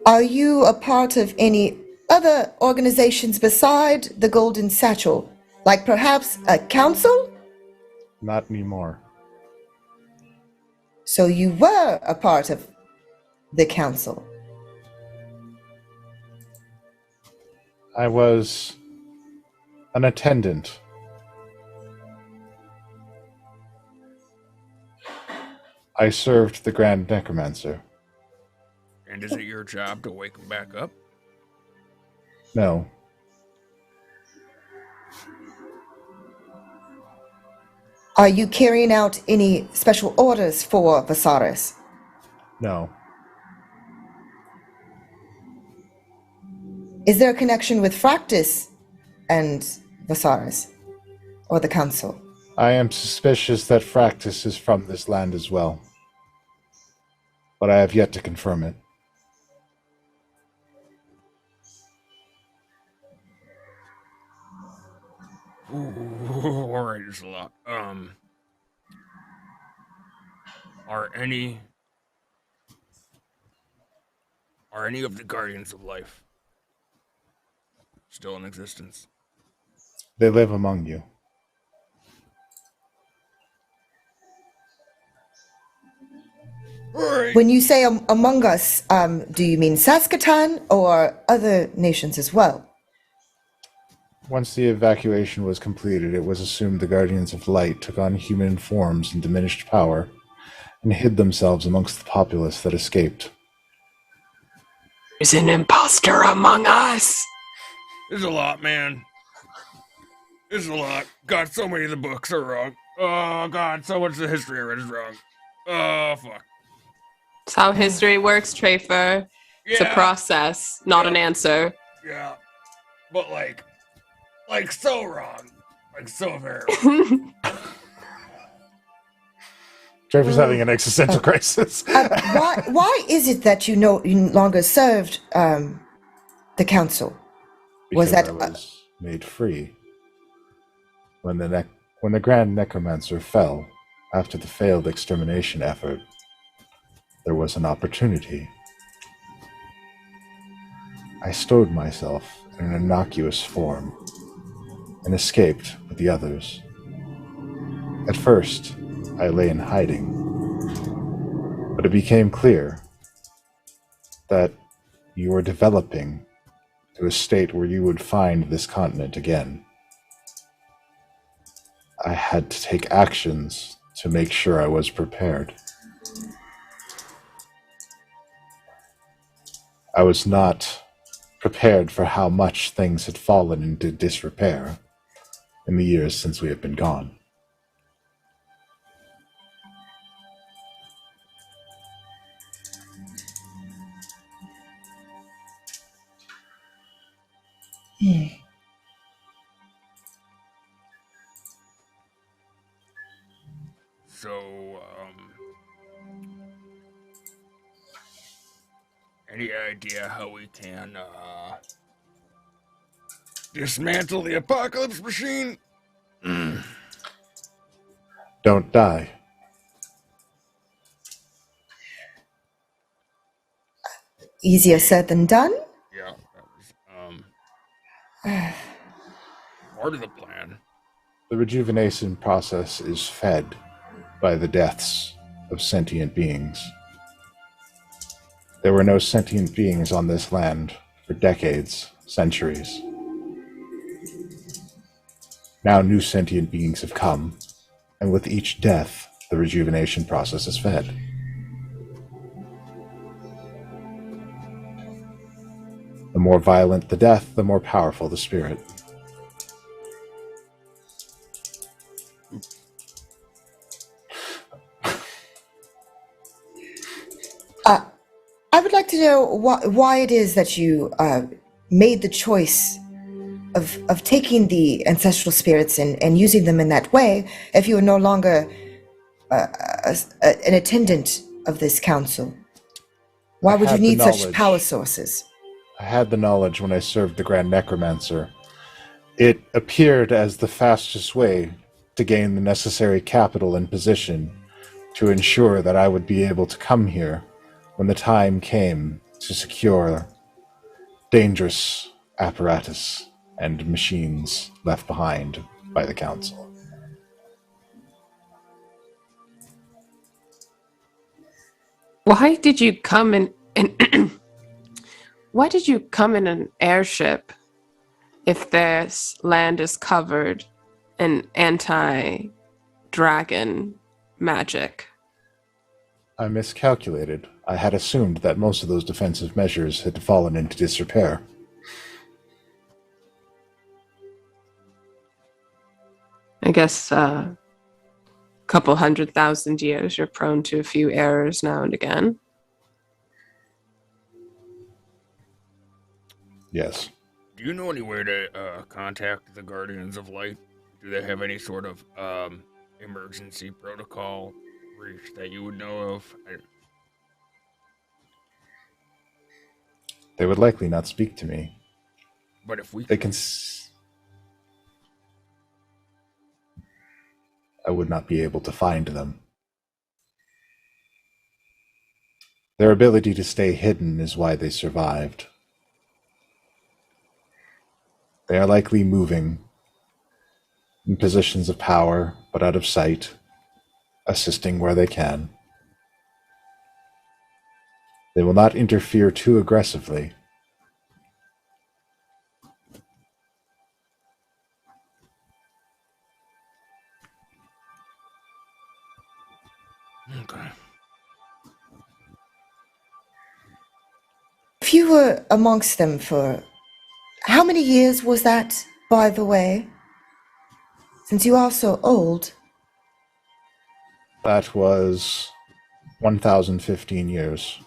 Are you a part of any other organizations beside the Golden Satchel? Like perhaps a council? Not anymore. So you were a part of the council. I was an attendant. I served the Grand Necromancer. and is it your job to wake him back up? No. Are you carrying out any special orders for Viserys? No. Is there a connection with Fractus and Viserys? Or the council? I am suspicious that Fractus is from this land as well. But I have yet to confirm it. Ooh, all right, there's a lot. Are any of the Guardians of Life still in existence? They live among you. Right. When you say among us, do you mean Saskatoon or other nations as well? Once the evacuation was completed, it was assumed the Guardians of Light took on human forms in diminished power and hid themselves amongst the populace that escaped. There's an imposter among us. There's a lot, man. There's a lot. God, so many of the books are wrong. Oh, God, so much of the history I read is wrong. Oh, fuck. It's how history works, Trafer. It's a process, not an answer. Yeah. But, like so wrong. Like so very. Trevor's having an existential crisis. Why is it that you no longer served the council? Because that I was made free when the Grand Necromancer fell after the failed extermination effort. There was an opportunity. I stowed myself in an innocuous form and escaped with the others. At first, I lay in hiding, but it became clear that you were developing to a state where you would find this continent again. I had to take actions to make sure I was prepared. I was not prepared for how much things had fallen into disrepair in the years since we have been gone. So, any idea how we can, dismantle the apocalypse machine? Don't die. Easier said than done? Yeah, that was, part of the plan. The rejuvenation process is fed by the deaths of sentient beings. There were no sentient beings on this land for decades, centuries. Now new sentient beings have come, and with each death, the rejuvenation process is fed. The more violent the death, the more powerful the spirit. I would like to know why it is that you made the choice of taking the ancestral spirits and using them in that way if you are no longer an attendant of this council. Why would you need such power sources? I had the knowledge when I served the Grand Necromancer. It appeared as the fastest way to gain the necessary capital and position to ensure that I would be able to come here when the time came to secure dangerous apparatus and machines left behind by the council. Why did you come in why did you come in an airship if this land is covered in anti-dragon magic? I miscalculated. I had assumed that most of those defensive measures had fallen into disrepair. I guess a couple 100,000 years, you're prone to a few errors now and again. Yes. Do you know any way to contact the Guardians of Light? Do they have any sort of emergency protocol reach that you would know of? They would likely not speak to me. But if we They can... I would not be able to find them. Their ability to stay hidden is why they survived. They are likely moving in positions of power, but out of sight, assisting where they can. They will not interfere too aggressively. Okay. If you were amongst them for how many years was that, by the way? Since you are so old. That was 1,015 years.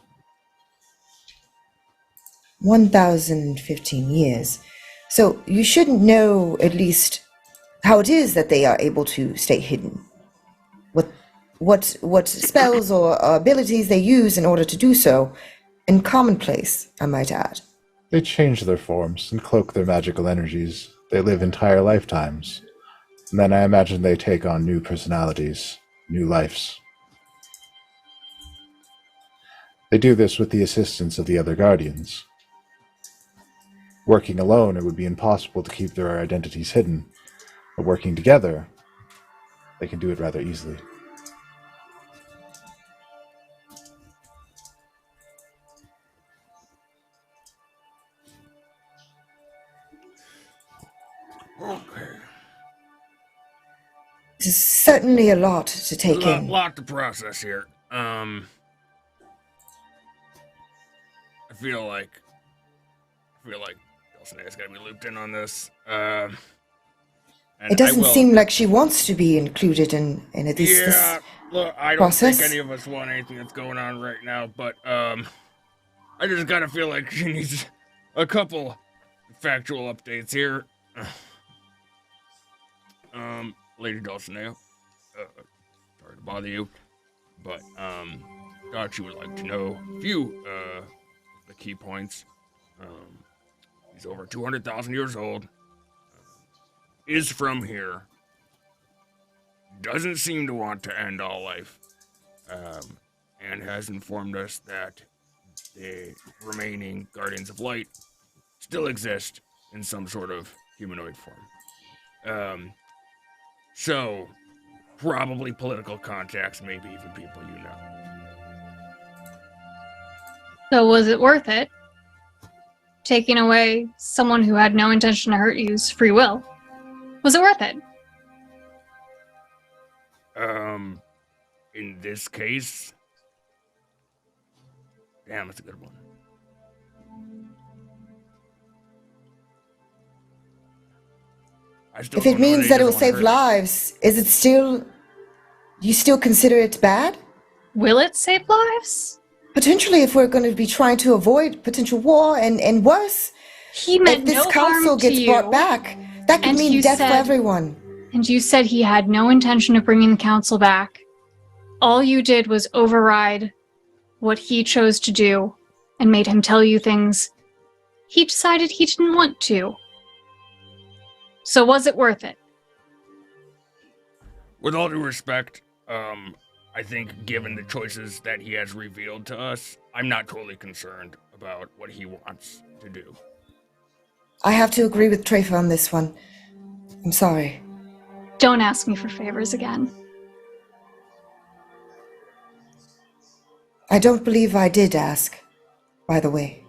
1,015 years. So you shouldn't know at least how it is that they are able to stay hidden. What spells or abilities they use in order to do so, and commonplace, I might add. They change their forms and cloak their magical energies. They live entire lifetimes. And then I imagine they take on new personalities, new lives. They do this with the assistance of the other guardians. Working alone, it would be impossible to keep their identities hidden, but working together, they can do it rather easily. Okay. It's certainly a lot to take in. Lot to process here. I feel like Dulcinea's gotta be looped in on this. And It doesn't seem like she wants to be included in this. Yeah, look, I don't process. think any of us want anything that's going on right now, but I just gotta feel like she needs a couple factual updates here. Lady Dulcinea, sorry to bother you, but thought you would like to know a few of the key points. He's over 200,000 years old, is from here, doesn't seem to want to end all life, and has informed us that the remaining Guardians of Light still exist in some sort of humanoid form. So, probably political contacts, maybe even people you know. So was it worth it? Taking away someone who had no intention to hurt you's free will. Was it worth it? In this case... Damn, that's a good one. If it means that it will save lives, is it still... You still consider it bad? Will it save lives? Potentially, if we're going to be trying to avoid potential war and worse, He meant if this no council harm to gets you. brought back, that could And mean you death for said- everyone. And you said he had no intention of bringing the council back. All you did was override what he chose to do and made him tell you things he decided he didn't want to. So was it worth it? With all due respect, I think given the choices that he has revealed to us, I'm not totally concerned about what he wants to do. I have to agree with Trafer on this one. I'm sorry. Don't ask me for favors again. I don't believe I did ask, by the way.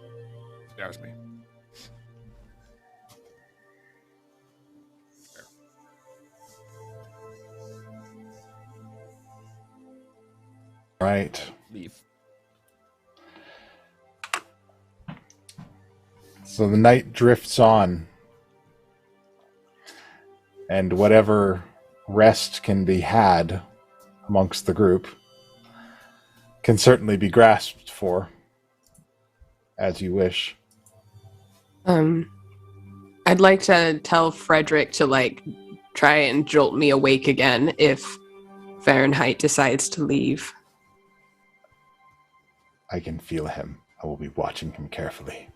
That was me. Right. Leave. So the night drifts on, and whatever rest can be had amongst the group can certainly be grasped for, as you wish. I'd like to tell Frederick to try and jolt me awake again if Fahrenheit decides to leave. I can feel him. I will be watching him carefully.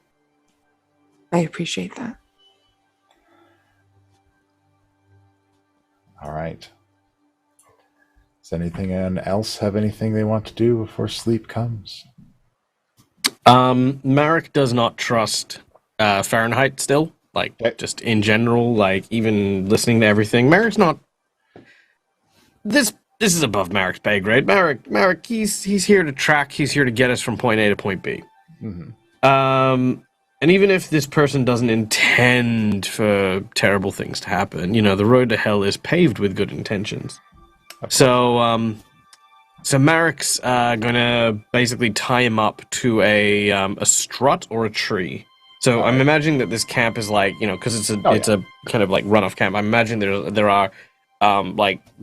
I appreciate that. All right. Does anything else have anything they want to do before sleep comes? Marek does not trust Fahrenheit still. Just in general, even listening to everything. Marek's not... This is above Marek's pay grade. Marek, he's here to track. He's here to get us from point A to point B. Mm-hmm. And even if this person doesn't intend for terrible things to happen, the road to hell is paved with good intentions. So Marek's gonna basically tie him up to a strut or a tree. So I'm imagining that this camp is because it's a kind of runoff camp. I'm imagining there are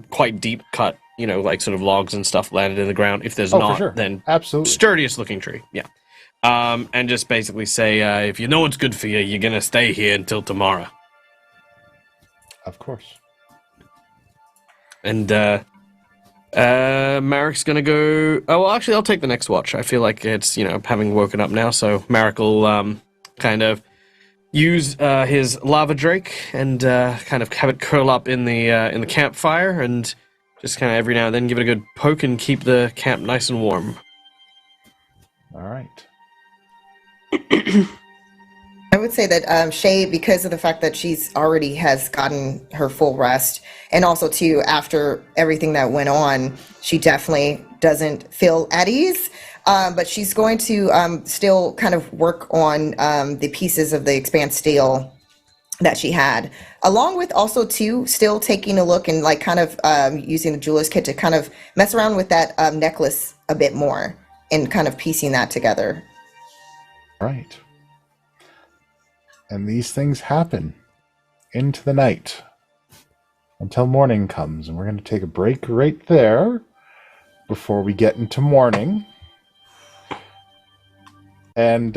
quite deep cut, sort of logs and stuff landed in the ground. If there's not, for sure. then Absolutely. sturdiest looking tree. Yeah. And just basically say, if you know what's good for you, you're gonna stay here until tomorrow. Of course. And Marek's gonna go. Oh, well, actually, I'll take the next watch. I feel like it's having woken up now, so Marek will kind of use his lava drake and kind of have it curl up in the campfire, and just kind of every now and then give it a good poke and keep the camp nice and warm. All right. I would say that Shay, because of the fact that she's already has gotten her full rest, and also too after everything that went on, she definitely doesn't feel at ease. But she's going to still kind of work on the pieces of the expanse steel that she had, along with also too still taking a look and like kind of using the jeweler's kit to kind of mess around with that necklace a bit more and kind of piecing that together. Right. And these things happen into the night until morning comes, and we're going to take a break right there before we get into morning and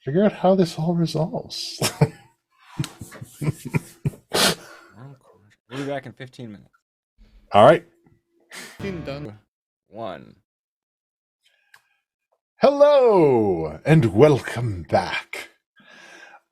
figure out how this all resolves. We'll be back in 15 minutes. All right. Done. 1. Hello, and welcome back.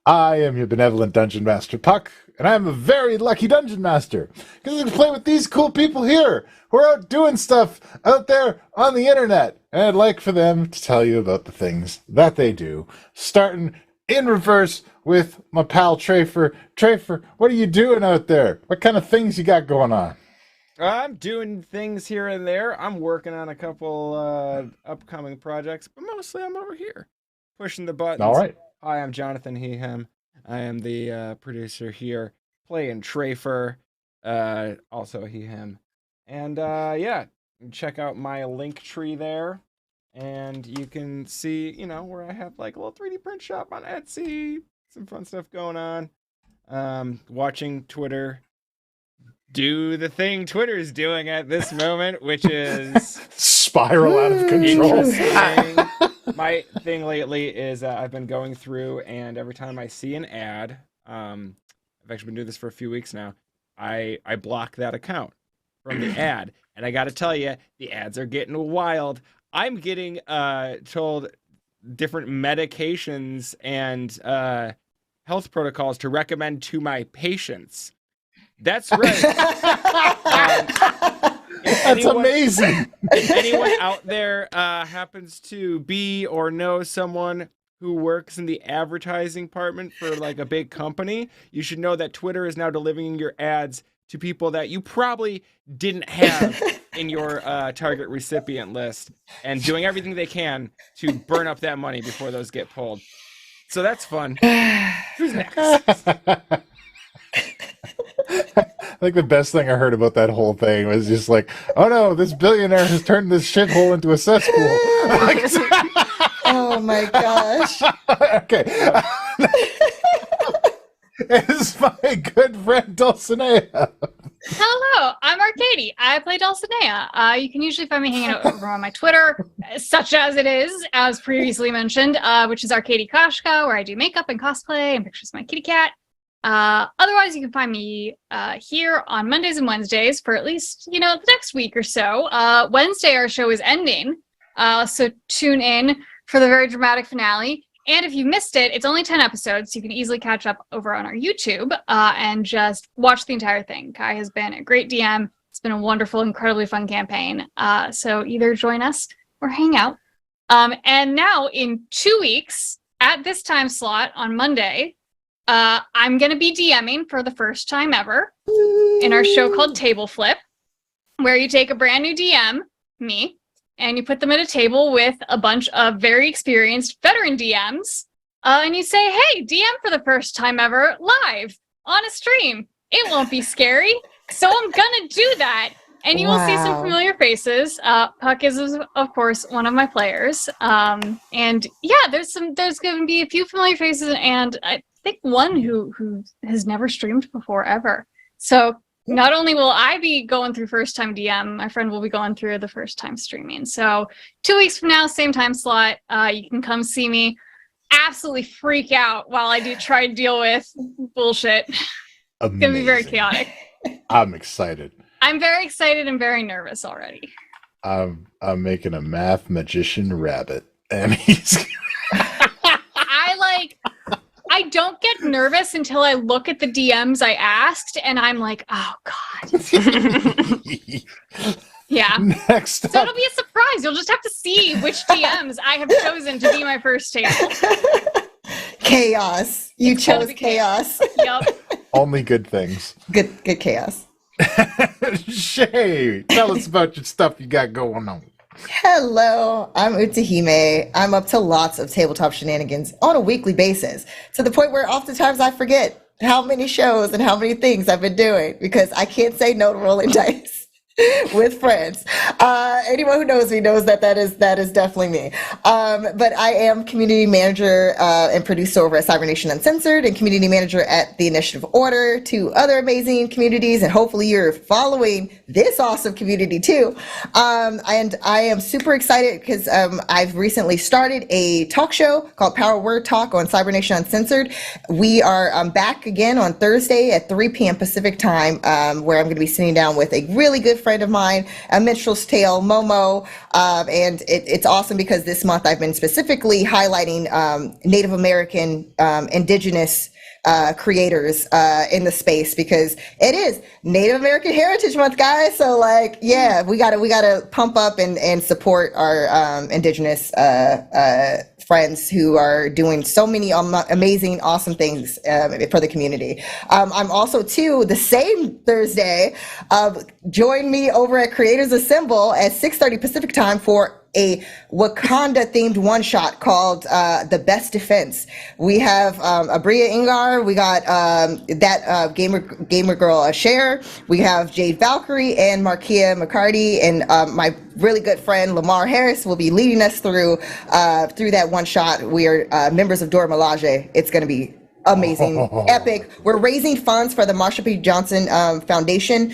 I am your benevolent Dungeon Master, Puck, and I am a very lucky Dungeon Master, because I can play with these cool people here, who are out doing stuff out there on the internet, and I'd like for them to tell you about the things that they do, starting in reverse with my pal Trafer. Trafer, what are you doing out there? What kind of things you got going on? I'm doing things here and there. I'm working on a couple upcoming projects, but mostly I'm over here, pushing the buttons. All right. Hi, I'm Jonathan, he, him. I am the producer here, playing Trafer, also he, him. And yeah, check out my link tree there, and you can see, where I have like a little 3D print shop on Etsy, some fun stuff going on. Watching Twitter do the thing Twitter is doing at this moment, which is spiral out of control. Interesting. My thing lately is I've been going through, and every time I see an ad, I've actually been doing this for a few weeks now, I block that account from the ad. And I got to tell you, the ads are getting wild. I'm getting told different medications and health protocols to recommend to my patients. That's right. That's amazing. If anyone out there happens to be or know someone who works in the advertising department for like a big company, you should know that Twitter is now delivering your ads to people that you probably didn't have in your target recipient list, and doing everything they can to burn up that money before those get pulled. So that's fun. Who's next? I think the best thing I heard about that whole thing was just like, oh no, this billionaire has turned this shithole into a cesspool. Oh my gosh. Okay. It's my good friend Dulcinea. Hello, I'm Arcady. I play Dulcinea. You can usually find me hanging out over on my Twitter, such as it is, as previously mentioned, which is Arcady Kashka, where I do makeup and cosplay and pictures of my kitty cat. Otherwise, you can find me here on Mondays and Wednesdays for at least, the next week or so. Wednesday, our show is ending, so tune in for the very dramatic finale. And if you missed it, it's only 10 episodes, so you can easily catch up over on our YouTube and just watch the entire thing. Kai has been a great DM. It's been a wonderful, incredibly fun campaign. So either join us or hang out. And now in 2 weeks, at this time slot on Monday, I'm going to be DMing for the first time ever in our show called Table Flip, where you take a brand new DM, me, and you put them at a table with a bunch of very experienced veteran DMs, and you say, hey, DM for the first time ever, live, on a stream. It won't be scary, so I'm gonna do that. And you will see some familiar faces. Puck is, of course, one of my players. And yeah, there's going to be a few familiar faces, and I think one who has never streamed before, ever. So not only will I be going through first time DM, my friend will be going through the first time streaming. So 2 weeks from now, same time slot, you can come see me absolutely freak out while I do try to deal with bullshit. Amazing. It's going to be very chaotic. I'm excited. I'm very excited and very nervous already. I'm making a math magician rabbit, and he's. I don't get nervous until I look at the DMs I asked, and I'm like, oh god. Yeah. Next So up, it'll be a surprise. You'll just have to see which DMs I have chosen to be my first table. Chaos. You It's gonna chose be chaos. Yep. only good things. Good chaos. Shay, tell us about your stuff you got going on. Hello, I'm Utahime. I'm up to lots of tabletop shenanigans on a weekly basis, to the point where oftentimes I forget how many shows and how many things I've been doing because I can't say no to rolling dice with friends. Anyone who knows me knows that is definitely me. But I am community manager and producer over at Cyber Nation Uncensored and community manager at the Initiative Order, two other amazing communities, and hopefully you're following this awesome community too. And I am super excited because I've recently started a talk show called Power Word Talk on Cyber Nation Uncensored. We are back again on Thursday at 3 p.m. Pacific time, where I'm going to be sitting down with a really good friend of mine, A Minstrel's Tale, Momo, and it's awesome because this month I've been specifically highlighting Native American, indigenous creators in the space because it is Native American Heritage Month, guys. So like, yeah, we gotta pump up and support our indigenous friends who are doing so many amazing, awesome things for the community. I'm also too the same Thursday. Join me over at Creators Assemble at 6:30 Pacific time for a Wakanda themed one shot called The Best Defense. We have Abria Ingar, we got that gamer girl Cher, we have Jade Valkyrie and Markia McCarty, and my really good friend Lamar Harris will be leading us through that one shot. We are members of Dora Milaje. It's going to be amazing, epic. We're raising funds for the Marsha P. Johnson Foundation,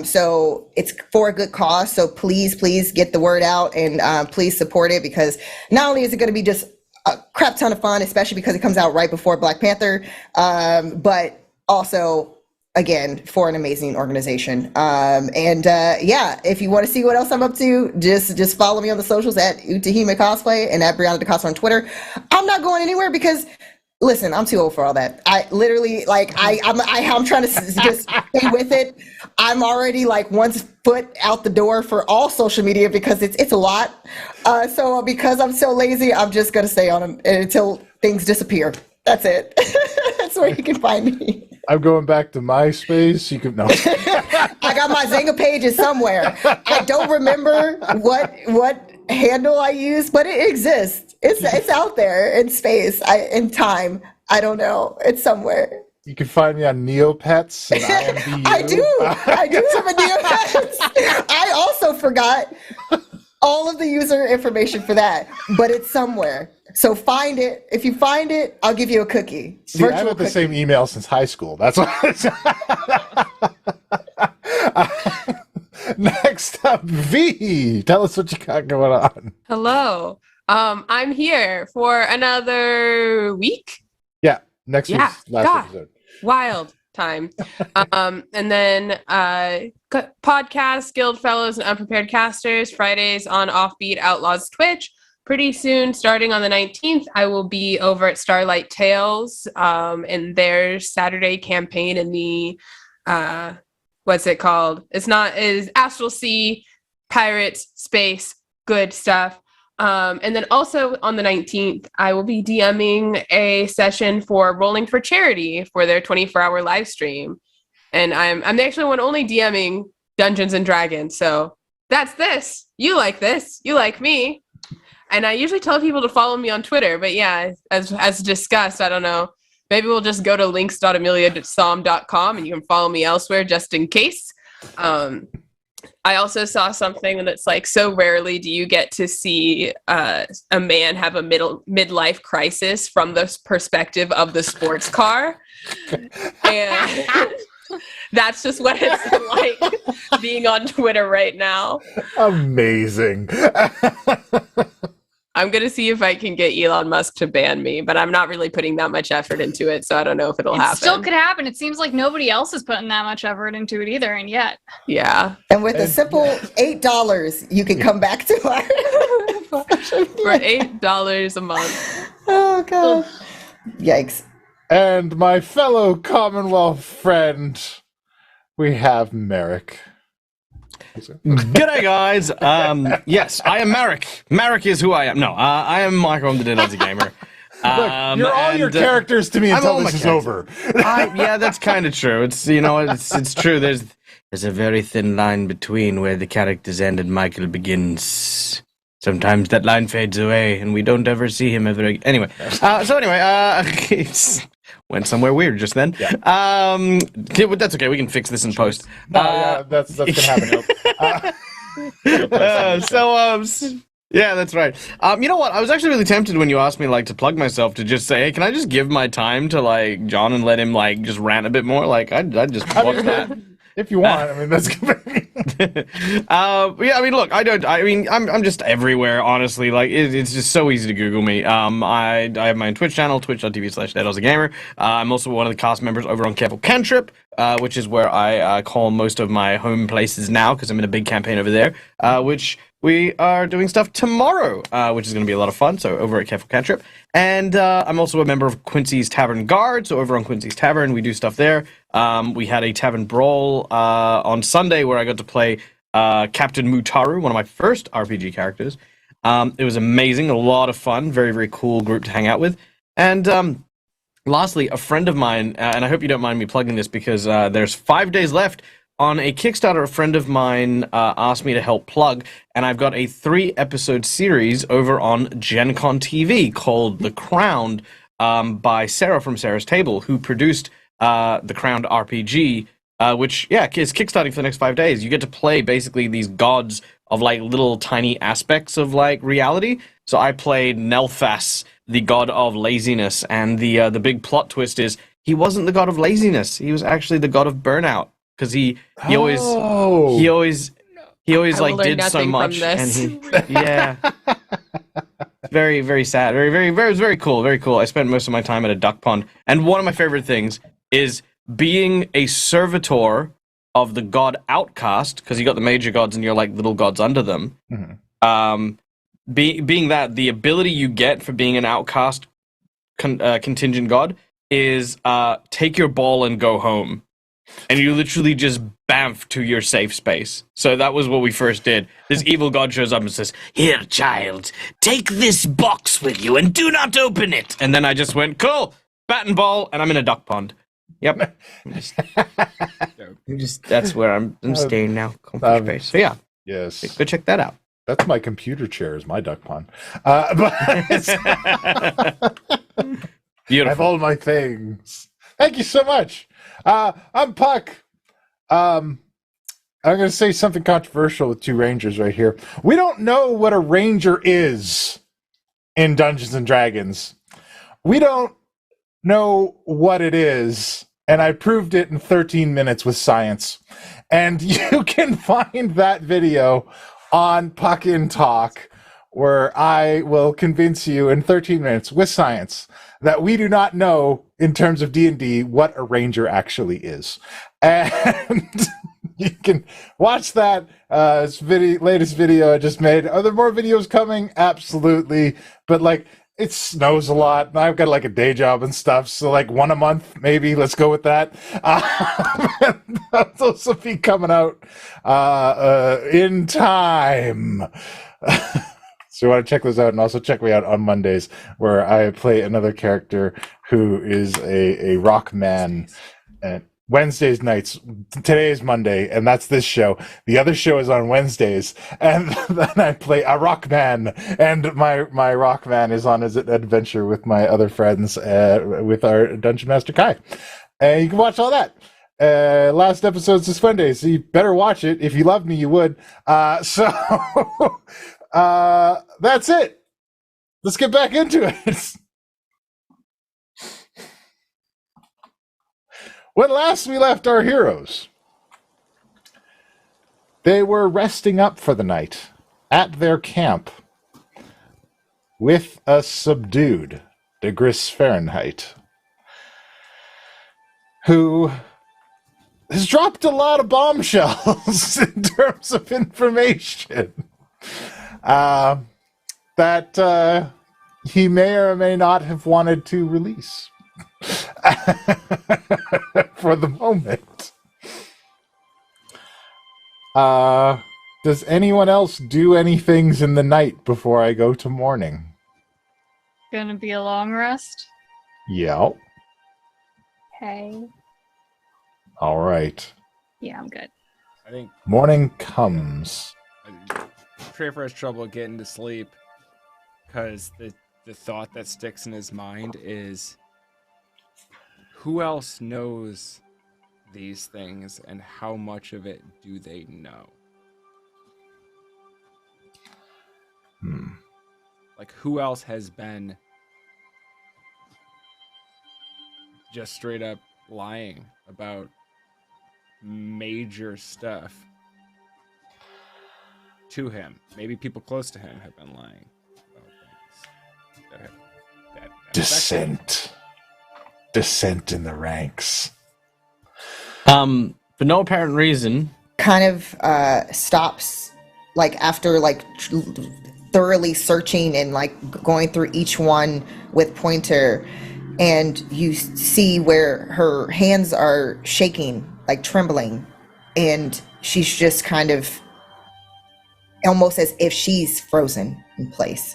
so it's for a good cause. So please get the word out and please support it, because not only is it going to be just a crap ton of fun, especially because it comes out right before Black Panther, but also again for an amazing organization. Yeah, if you want to see what else I'm up to, just follow me on the socials at Utahime Cosplay and at Brianna DeCosta on Twitter. I'm not going anywhere because listen, I'm too old for all that. I literally, like, I'm trying to just stay with it. I'm already like one foot out the door for all social media because it's a lot. So because I'm so lazy, I'm just gonna stay on them until things disappear. That's it. That's where you can find me. I'm going back to MySpace. You can no. I got my Zynga pages somewhere. I don't remember what handle I use, but it exists. It's out there in space, in time. I don't know. It's somewhere. You can find me on Neopets and IMDU. I do have a Neopets. I also forgot all of the user information for that, but it's somewhere. So find it. If you find it, I'll give you a cookie. See, I've had the same email since high school. That's why. Next up, V. Tell us what you got going on. Hello. I'm here for another week. Yeah, next week's last episode. Wild time. And then podcast, Guild Fellows and Unprepared Casters, Fridays on Offbeat Outlaws Twitch. Pretty soon, starting on the 19th, I will be over at Starlight Tales in their Saturday campaign in the what's it called? Is Astral Sea, Pirates, Space, good stuff. And then also on the 19th, I will be DMing a session for Rolling for Charity for their 24-hour live stream. And I'm the actual one only DMing Dungeons and Dragons. So that's this. You like this. You like me. And I usually tell people to follow me on Twitter. But yeah, as discussed, I don't know. Maybe we'll just go to links.ameliasom.com and you can follow me elsewhere just in case. I also saw something that's like, so rarely do you get to see a man have a midlife crisis from the perspective of the sports car. And that's just what it's like being on Twitter right now. Amazing. I'm going to see if I can get Elon Musk to ban me, but I'm not really putting that much effort into it, so I don't know if it'll It happen. still could happen. It seems like nobody else is putting that much effort into it either, and yet. Yeah. And with a simple $8, you can come back to our For $8 a month. Oh god. Yikes. And my fellow Commonwealth friend, we have Merrick. G'day, guys. Yes, I am Merrick. Merrick is who I am. No, I am Michael. I'm the Dead Aussie Gamer. Look, you're all your characters to me until this is over. Yeah, that's kind of true. It's it's true. There's a very thin line between where the characters end and Michael begins. Sometimes that line fades away, and we don't ever see him ever again. Anyway, went somewhere weird just then. Yeah. That's okay. We can fix this in post. No, yeah, that's gonna happen. Yeah, that's right. You know what? I was actually really tempted when you asked me to plug myself to just say, hey, can I just give my time to John and let him just rant a bit more? I'd just watch that. If you want, I mean, that's good. Yeah, I mean, look, I'm just everywhere, honestly. It's just so easy to Google me. I have my own Twitch channel, twitch.tv/DeadAussieGamer. I'm also one of the cast members over on Careful Cantrip, which is where I call most of my home places now, because I'm in a big campaign over there, which we are doing stuff tomorrow, which is going to be a lot of fun, so over at Careful Cantrip. And I'm also a member of Quincy's Tavern Guard, so over on Quincy's Tavern, we do stuff there. We had a Tavern Brawl on Sunday where I got to play Captain Mutaru, one of my first RPG characters. It was amazing, a lot of fun, very, very cool group to hang out with. And lastly, a friend of mine, and I hope you don't mind me plugging this because there's 5 days left on a Kickstarter. A friend of mine asked me to help plug, and I've got a 3-episode series over on Gen Con TV called The Crowned by Sarah from Sarah's Table, who produced The Crowned RPG, which, is kickstarting for the next 5 days. You get to play basically these gods of little tiny aspects of reality. So I played Nelthas, the god of laziness, and the big plot twist is he wasn't the god of laziness. He was actually the god of burnout. Because he always did so much, and very, very sad, it was very cool, very cool. I spent most of my time at a duck pond, and one of my favorite things is being a servitor of the god Outcast, because you got the major gods and you're little gods under them. Mm-hmm. Being that, the ability you get for being an Outcast contingent god is take your ball and go home. And you literally just bamf to your safe space. So that was what we first did. This evil god shows up and says, "Here, child, take this box with you and do not open it." And then I just went, cool, bat and ball, and I'm in a duck pond. Yep. That's where I'm staying now. Comfort space. So yeah. Yes. Go check that out. That's my computer chair, is my duck pond. Beautiful. I have all my things. Thank you so much. I'm Puck. I'm going to say something controversial with two rangers right here. We don't know what a ranger is in Dungeons and Dragons. We don't know what it is, and I proved it in 13 minutes with science. And you can find that video on Puck in Talk, where I will convince you in 13 minutes with science that we do not know in terms of D&D what a ranger actually is. And you can watch that latest video I just made. Are there more videos coming? Absolutely. But it snows a lot, and I've got a day job and stuff, so one a month maybe. Let's go with that. Those will be coming out in time. So you want to check those out, and also check me out on Mondays, where I play another character who is a rock man. And Wednesdays nights. Today is Monday, and that's this show. The other show is on Wednesdays, and then I play a rock man, and my rock man is on his adventure with my other friends, with our Dungeon Master Kai. And you can watch all that. Last episode's this Monday, so you better watch it. If you loved me, you would. That's it. Let's get back into it. When last we left our heroes, they were resting up for the night at their camp with a subdued Degris Fahrenheit, who has dropped a lot of bombshells in terms of information that he may or may not have wanted to release for the moment. Does anyone else do any things in the night before I go to morning? Gonna be a long rest. Yeah. Okay. All right. Yeah, I'm good. I think Morning comes. Trafer has trouble getting to sleep because the thought that sticks in his mind is, who else knows these things and how much of it do they know? Like, who else has been just straight up lying about major stuff to him? Maybe people close to him have been lying about things that affect him. Dissent in the ranks. For no apparent reason. Kind of stops, like after like thoroughly searching and like going through each one with pointer, and you see where her hands are shaking, like trembling, and she's just kind of almost as if she's frozen in place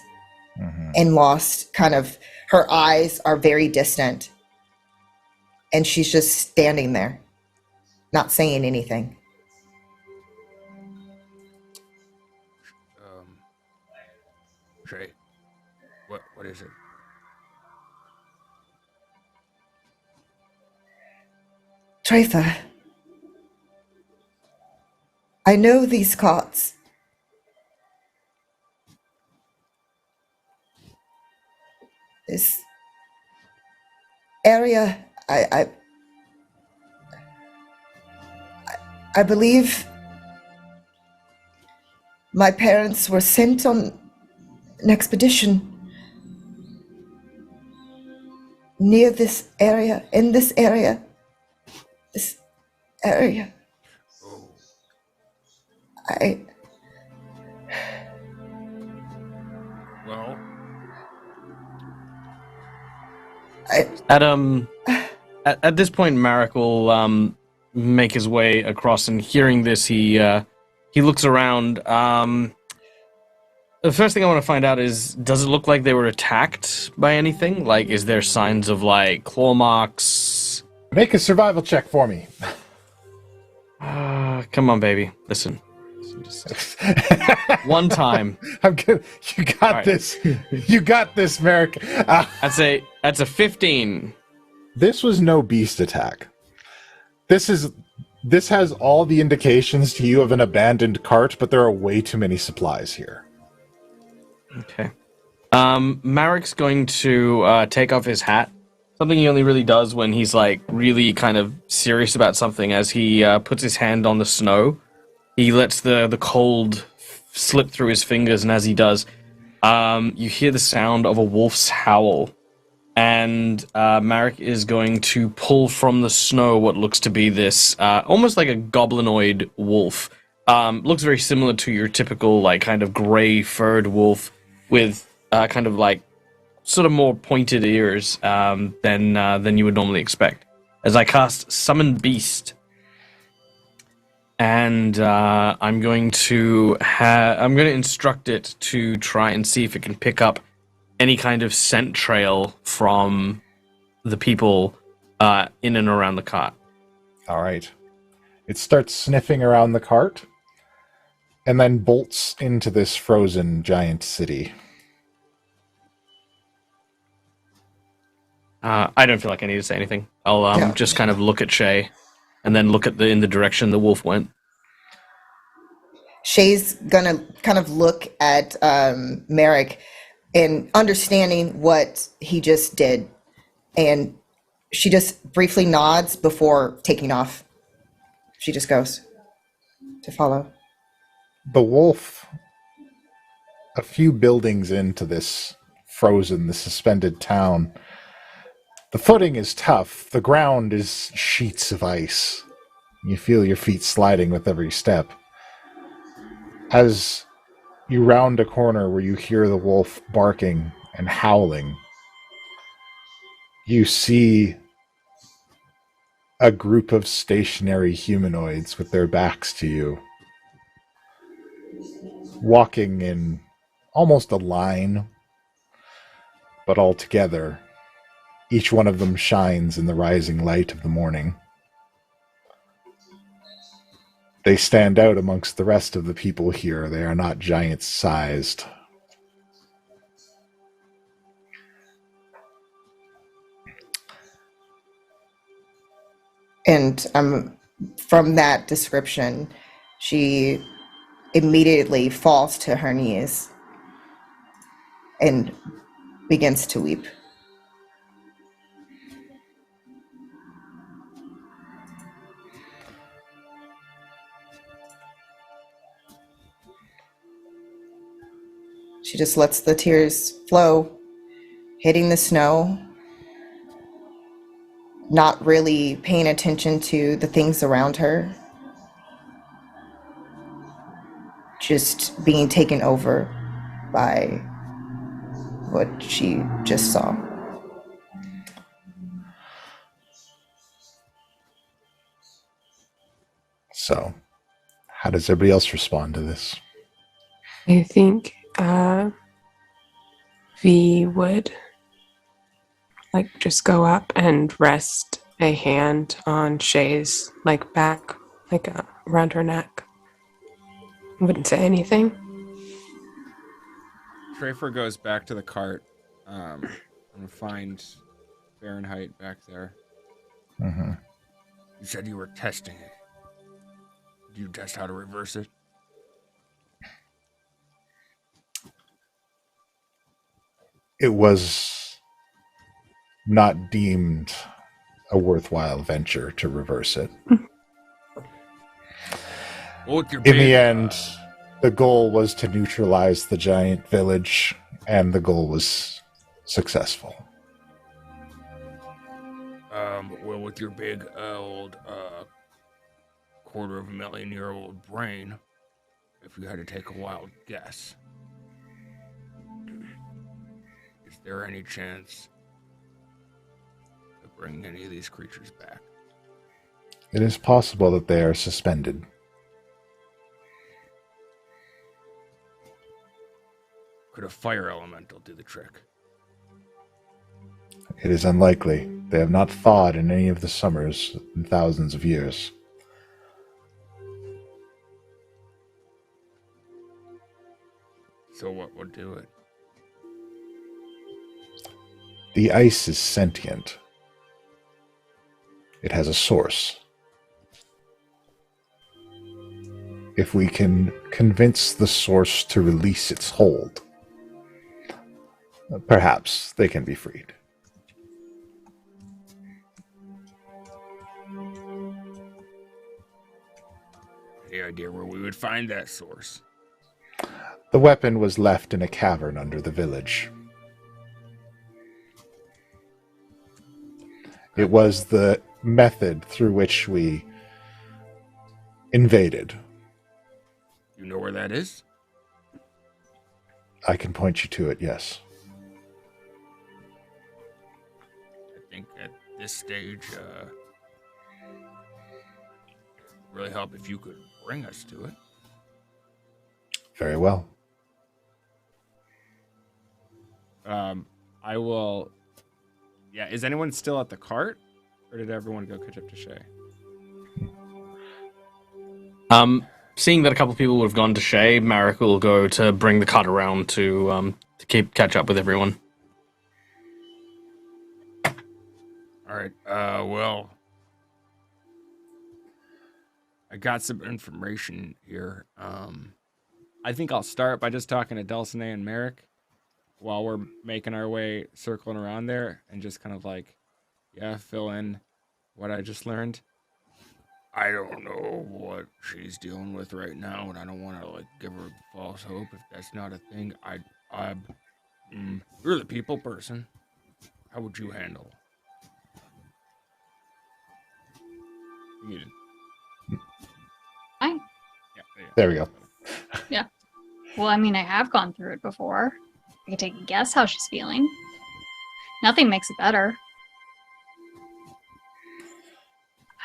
and lost. Kind of her eyes are very distant, and she's just standing there, not saying anything. Shay, what is it? Trafer, I know these cots. This area, I believe my parents were sent on an expedition near this area, in this area. This area. Well, At this point, Marek will make his way across, and hearing this, he looks around. The first thing I want to find out is, does it look like they were attacked by anything? Like, is there signs of, like, claw marks? Make a survival check for me. Come on, baby. Listen. Just one time. I'm good. You got right. this. You got this, Merrick. That's a 15. This was no beast attack. This has all the indications to you of an abandoned cart, but there are way too many supplies here. Okay. Marek's going to take off his hat. Something he only really does when he's like really kind of serious about something. As he puts his hand on the snow, he lets the cold slip through his fingers, and as he does, you hear the sound of a wolf's howl. And Marek is going to pull from the snow what looks to be this almost like a goblinoid wolf. Looks very similar to your typical like kind of gray furred wolf with kind of like sort of more pointed ears than you would normally expect. As I cast Summon Beast, and I'm going to instruct it to try and see if it can pick up any kind of scent trail from the people in and around the cart. All right. It starts sniffing around the cart and then bolts into this frozen giant city. I don't feel like I need to say anything. I'll just kind of look at Shay and then look at in the direction the wolf went. Shay's gonna kind of look at Merrick and understanding what he just did, and she just briefly nods before taking off. She just goes to follow. The wolf, a few buildings into this frozen, the suspended town. The footing is tough. The ground is sheets of ice. You feel your feet sliding with every step. As you round a corner where you hear the wolf barking and howling, you see a group of stationary humanoids with their backs to you, walking in almost a line, but all together. Each one of them shines in the rising light of the morning. They stand out amongst the rest of the people here. They are not giant-sized. And from that description, she immediately falls to her knees and begins to weep. She just lets the tears flow, hitting the snow, not really paying attention to the things around her, just being taken over by what she just saw. So, how does everybody else respond to this? I think V would just go up and rest a hand on Shay's back, around her neck. Wouldn't say anything. Trafer goes back to the cart and find Fahrenheit back there. Mm-hmm. You said you were testing it. Did you test how to reverse it? It was not deemed a worthwhile venture to reverse it. Well, with your In the big, end, the goal was to neutralize the giant village, and the goal was successful. well, with your big old quarter-of-a-million-year-old brain, if you had to take a wild guess, is there any chance of bringing any of these creatures back? It is possible that they are suspended. Could a fire elemental do the trick? It is unlikely. They have not thawed in any of the summers in thousands of years. So what would do it? The ice is sentient. It has a source. If we can convince the source to release its hold, perhaps they can be freed. Any idea where we would find that source? The weapon was left in a cavern under the village. It was the method through which we invaded. You know where that is? I can point you to it, yes. I think at this stage, really help if you could bring us to it. Very well. I will. Yeah, is anyone still at the cart, or did everyone go catch up to Shay? Seeing that a couple of people would have gone to Shay, Marek will go to bring the cart around to catch up with everyone. All right. Well, I got some information here. I think I'll start by just talking to Dulcinea and Merrick while we're making our way circling around there and just kind of fill in what I just learned. I don't know what she's dealing with right now, and I don't want to give her false hope if that's not a thing. You're the people person. How would you handle? You didn't. Fine. Yeah. There we go. Well, I mean, I have gone through it before. I can take a guess how she's feeling. Nothing makes it better.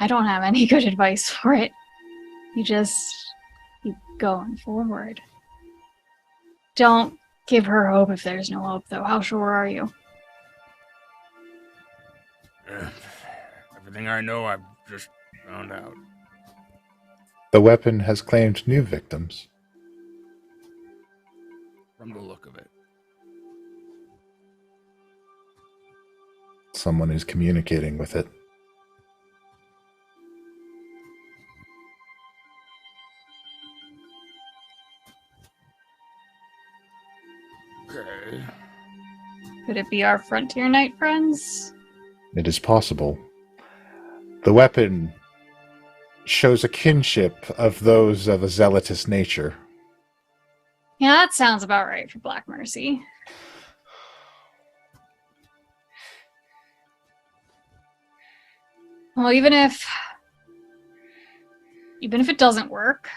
I don't have any good advice for it. You just keep going forward. Don't give her hope if there's no hope, though. How sure are you? Everything I know, I've just found out. The weapon has claimed new victims. From the look of it. Someone is communicating with it. Okay. Could it be our Frontier Knight friends? It is possible. The weapon shows a kinship of those of a zealotous nature. Yeah, that sounds about right for Black Mercy. Well, even if it doesn't work,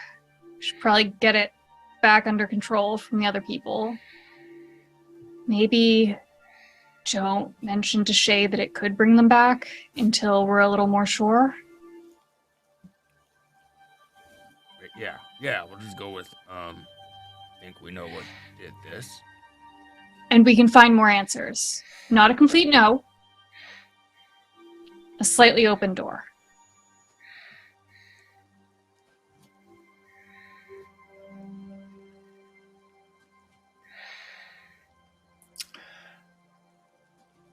we should probably get it back under control from the other people. Maybe don't mention to Shay that it could bring them back until we're a little more sure. Yeah, we'll just go with, think we know what did this. And we can find more answers. Not a complete no. A slightly open door.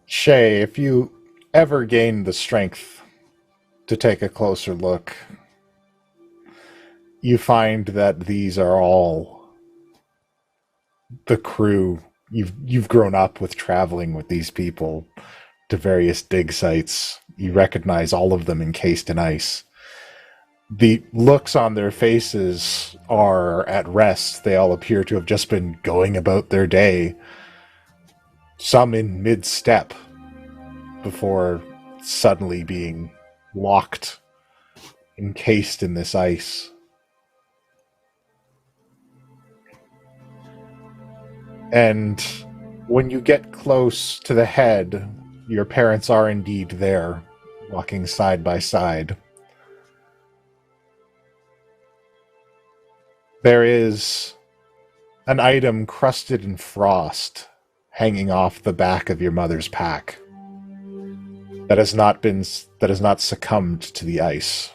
Shay, if you ever gain the strength to take a closer look, you find that these are all the crew. You've grown up with traveling with these people to various dig sites. You recognize all of them encased in ice. The looks on their faces are at rest. They all appear to have just been going about their day, some in mid-step, before suddenly being locked, encased in this ice. And when you get close to the head, your parents are indeed there, walking side by side. There is an item crusted in frost hanging off the back of your mother's pack that has not succumbed to the ice.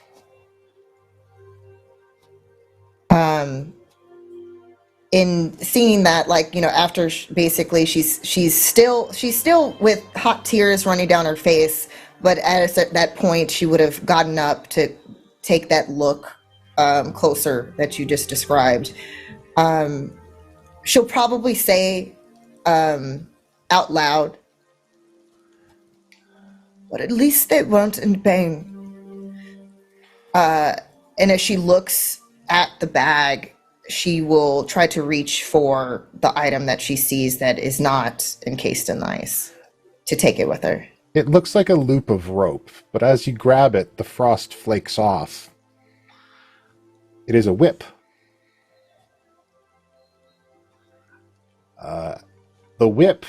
In seeing that, after basically she's still with hot tears running down her face, but at that point she would have gotten up to take that look closer that you just described. She'll probably say out loud, "But at least they weren't in pain." And as she looks at the bag, she will try to reach for the item that she sees that is not encased in ice to take it with her. It looks like a loop of rope, but as you grab it, the frost flakes off. It is a whip. The whip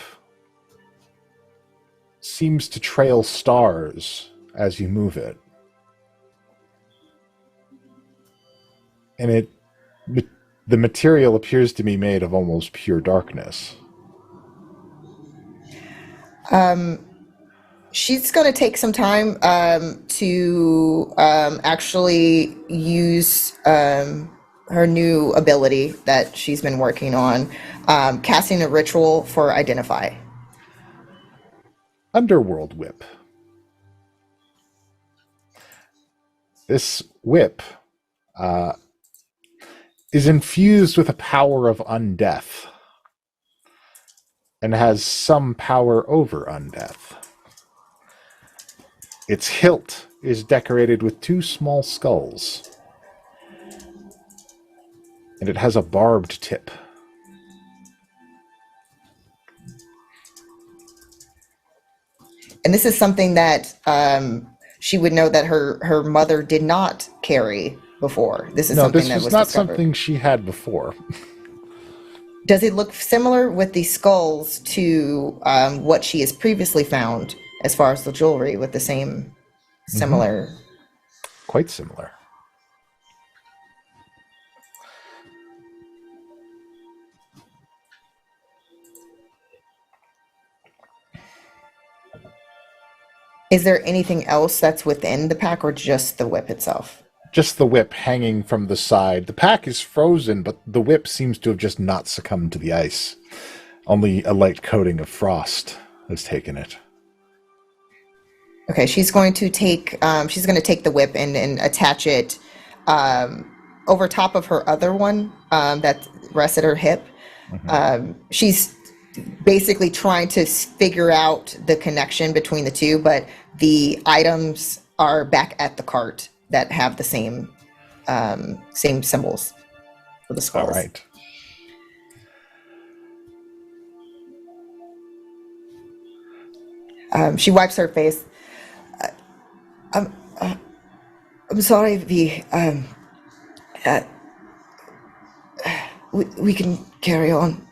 seems to trail stars as you move it. And the material appears to be made of almost pure darkness. She's going to take some time to actually use her new ability that she's been working on, casting a ritual for Identify. Underworld whip. This whip is infused with a power of undeath and has some power over undeath. Its hilt is decorated with 2 small skulls, and it has a barbed tip. and this is something that she would know that her mother did not carry before. This is No, something this that was was not discovered. something she had before. Does it look similar with the skulls to what she has previously found as far as the jewelry with the same similar? Quite similar. Is there anything else that's within the pack or just the whip itself? Just the whip hanging from the side. The pack is frozen, but the whip seems to have just not succumbed to the ice. Only a light coating of frost has taken it. Okay, she's going to take the whip and attach it over top of her other one that rests at her hip. She's basically trying to figure out the connection between the two, but the items are back at the cart that have the same symbols for the skulls. All right. She wipes her face. I'm sorry, V. We can carry on.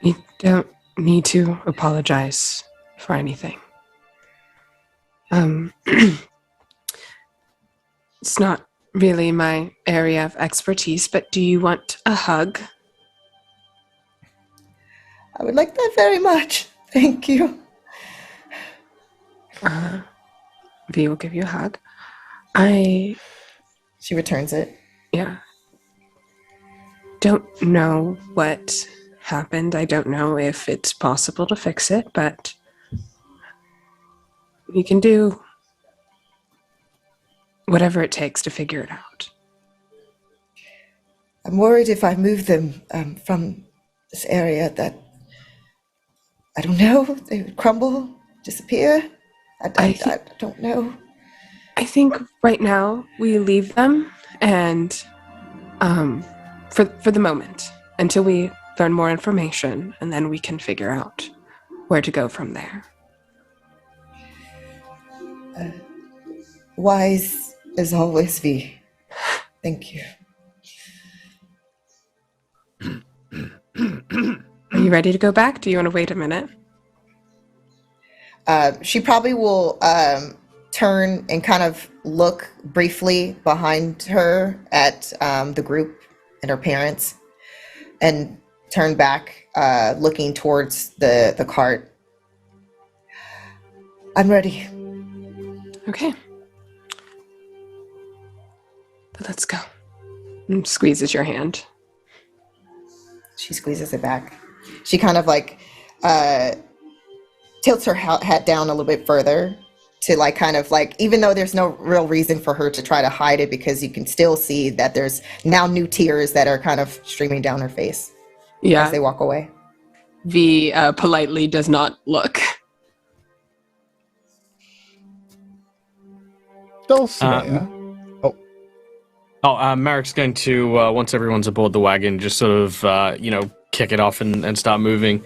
You don't need to apologize for anything. It's not really my area of expertise, but do you want a hug? I would like that very much. Thank you. V will give you a hug. She returns it. Yeah. Don't know what happened. I don't know if it's possible to fix it, but we can do whatever it takes to figure it out. I'm worried if I move them from this area that, I don't know, they would crumble, disappear. I don't know. I think right now we leave them and for the moment until we learn more information, and then we can figure out where to go from there. Wise as always, V. Thank you. Are you ready to go back? Do you want to wait a minute? She probably will turn and kind of look briefly behind her at the group and her parents, and turn back, looking towards the cart. I'm ready. Okay. Let's go. And squeezes your hand. She squeezes it back. She kind of like tilts her hat down a little bit further to like kind of like, even though there's no real reason for her to try to hide it, because you can still see that there's now new tears that are kind of streaming down her face as they walk away. V politely does not look. Dulcinea. Merrick's going to, once everyone's aboard the wagon, just sort of, kick it off and start moving.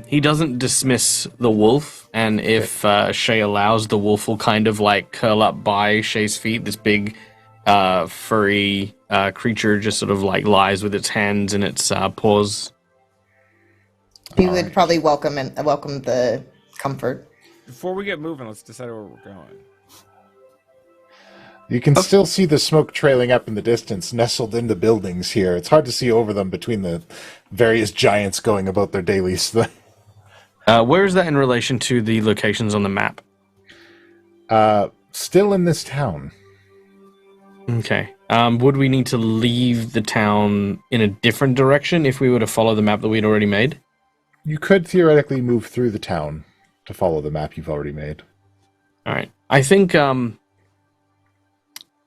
He doesn't dismiss the wolf, and if Shay allows, the wolf will kind of like curl up by Shay's feet. This big, furry creature just sort of like lies with its hands in its paws. He would probably welcome the comfort. Before we get moving, let's decide where we're going. You can still see the smoke trailing up in the distance, nestled in the buildings here. It's hard to see over them between the various giants going about their daily stuff. Where is that in relation to the locations on the map? Still in this town. Okay. Would we need to leave the town in a different direction if we were to follow the map that we'd already made? You could theoretically move through the town to follow the map you've already made. All right.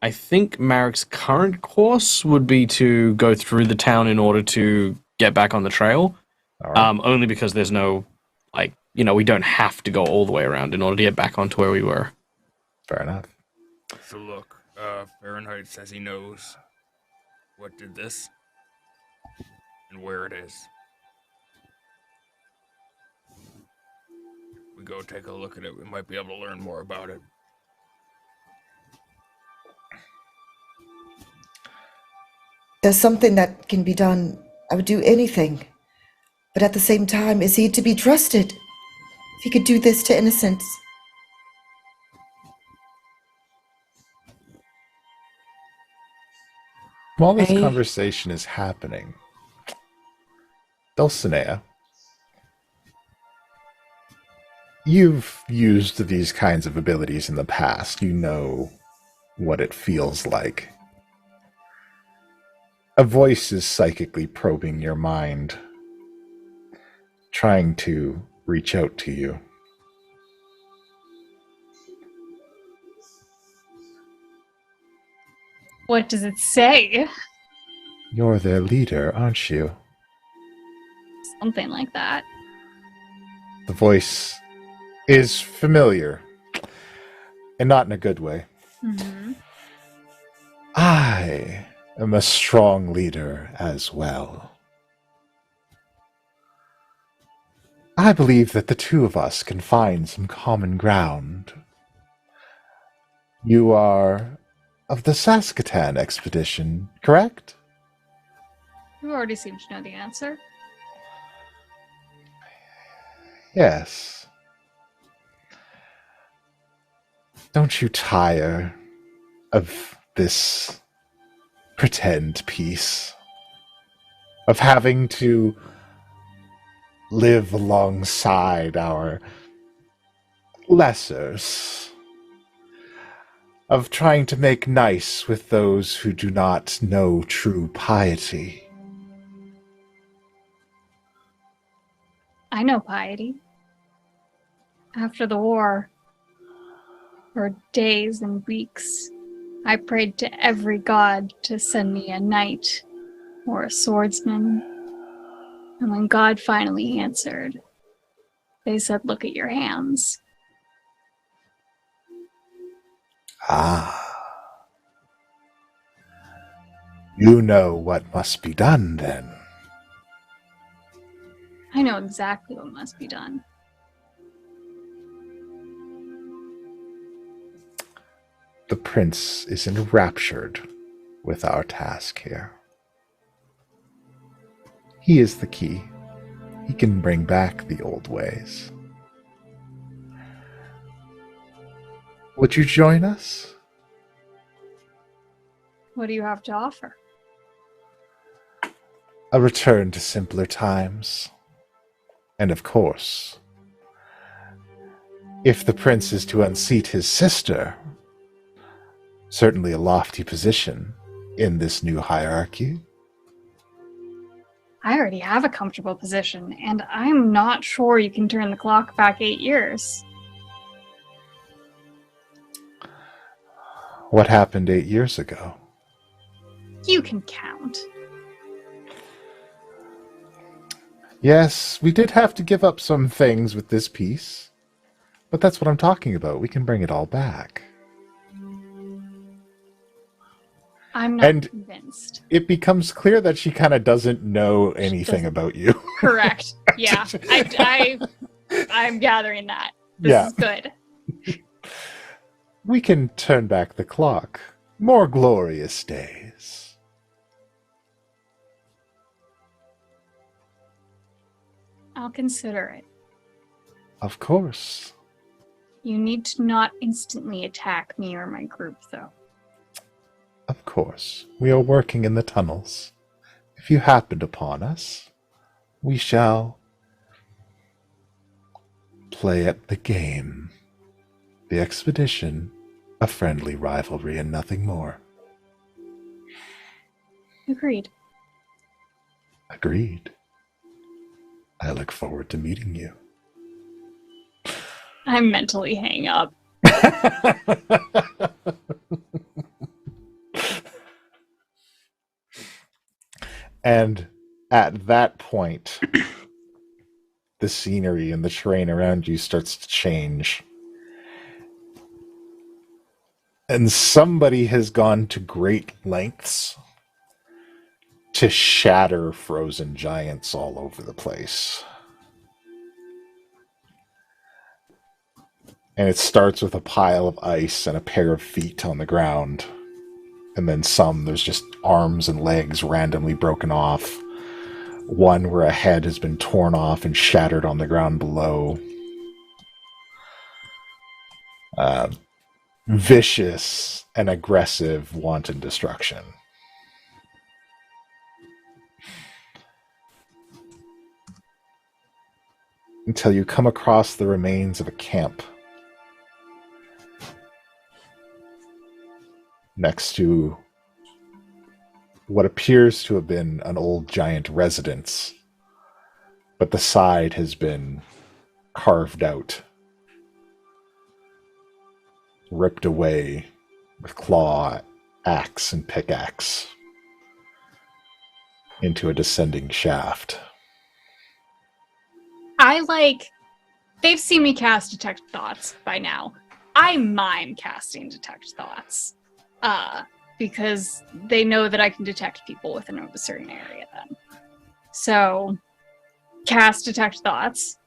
I think Marek's current course would be to go through the town in order to get back on the trail. All right. Only because there's no, we don't have to go all the way around in order to get back onto where we were. Fair enough. So look, Fahrenheit says he knows what did this and where it is. we go take a look at it, we might be able to learn more about it. There's something that can be done. I would do anything. But at the same time, is he to be trusted? If he could do this to innocents. While this I- conversation is happening, Dulcinea, you've used these kinds of abilities in the past. You know what it feels like. A voice is psychically probing your mind, trying to reach out to you. What does it say? You're their leader, aren't you? Something like that. The voice is familiar, and not in a good way. Mm-hmm. I am a strong leader as well. I believe that the two of us can find some common ground. You are of the Saskatoon expedition, correct? You already seem to know the answer. Yes. Don't you tire of this pretend peace? Of having to live alongside our lessers? Of trying to make nice with those who do not know true piety? I know piety. After the war, for days and weeks, I prayed to every god to send me a knight or a swordsman. And when God finally answered, they said, "Look at your hands." Ah. You know what must be done, then. I know exactly what must be done. The prince is enraptured with our task here. He is the key. He can bring back the old ways. Would you join us? What do you have to offer? A return to simpler times. And of course, if the prince is to unseat his sister, certainly a lofty position in this new hierarchy. I already have a comfortable position, and I'm not sure you can turn the clock back 8 years. What happened 8 years ago? You can count. Yes, we did have to give up some things with this piece, but that's what I'm talking about. We can bring it all back. I'm not And- convinced. It becomes clear that she kind of doesn't know anything doesn't. about you. Correct. Yeah, I'm gathering that. This Yeah. is good. We can turn back the clock. More glorious days. I'll consider it. Of course. You need to not instantly attack me or my group, though. Of course. We are working in the tunnels. If you happened upon us, we shall play at the game. The expedition, a friendly rivalry and nothing more. Agreed. Agreed. I look forward to meeting you. I mentally hang up. And at that point, the scenery and the terrain around you starts to change. And somebody has gone to great lengths to shatter frozen giants all over the place. And it starts with a pile of ice and a pair of feet on the ground. And then there's just arms and legs randomly broken off. One where a head has been torn off and shattered on the ground below. Vicious and aggressive wanton destruction. Until you come across the remains of a camp next to what appears to have been an old giant residence, but the side has been carved out, ripped away with claw, axe, and pickaxe into a descending shaft. They've seen me cast Detect Thoughts by now. I mime casting Detect Thoughts. Because they know that I can detect people within a certain area then. So, cast Detect Thoughts.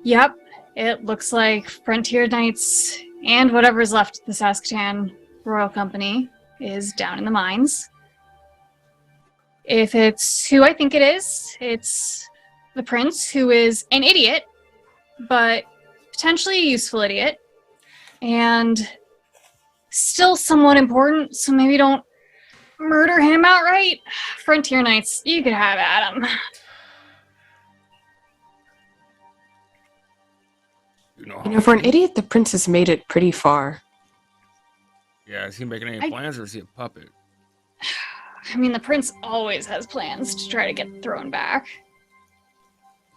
Yep, it looks like Frontier Knights and whatever's left of the Saskatoon Royal Company is down in the mines. If it's who I think it is, it's the prince, who is an idiot, but potentially a useful idiot. And still somewhat important, so maybe don't murder him outright. Frontier Knights, you could have at him. You know, You know, for an idiot, the prince has made it pretty far. Yeah, is he making any plans, or is he a puppet? I mean, the prince always has plans to try to get the throne back.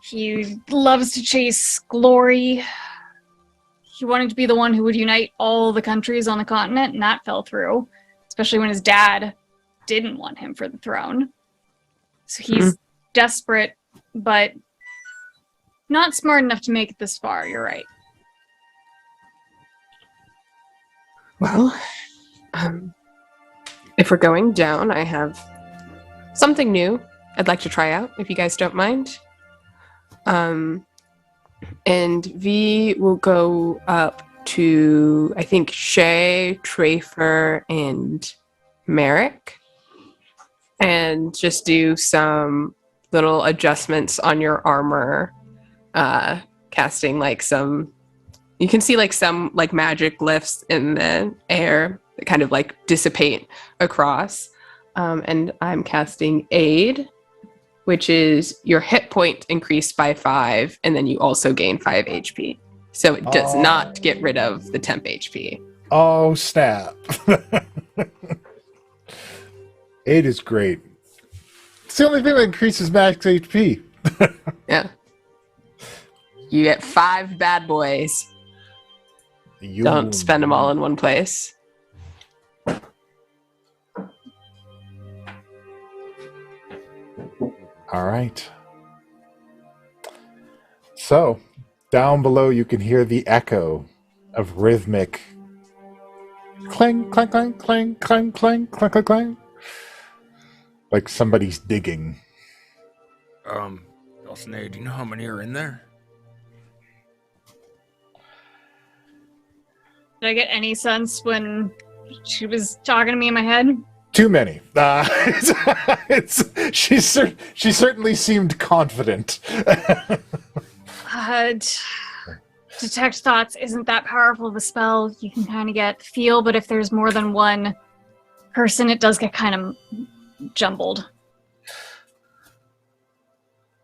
He loves to chase glory. He wanted to be the one who would unite all the countries on the continent, and that fell through, especially when his dad didn't want him for the throne. So he's desperate, but not smart enough to make it this far, you're right. Well, if we're going down, I have something new I'd like to try out, if you guys don't mind. And V will go up to, I think, Shay, Trafer, and Merrick, and just do some little adjustments on your armor, casting like some, you can see like some like magic lifts in the air that kind of like dissipate across. And I'm casting Aid, which is your hit point increased by 5, and then you also gain 5 HP. So it does not get rid of the temp HP. Oh, snap. 8 is great. It's the only thing that increases max HP. Yeah. You get 5 bad boys. Don't spend them all in one place. All right. So, down below you can hear the echo of rhythmic clang, clang, clang, clang, clang, clang, clang, clang, clang. Like somebody's digging. Dulcinea, do you know how many are in there? Did I get any sense when she was talking to me in my head? Too many. She certainly seemed confident. Detect Thoughts isn't that powerful of a spell. You can kind of get feel, but if there's more than one person, it does get kind of jumbled.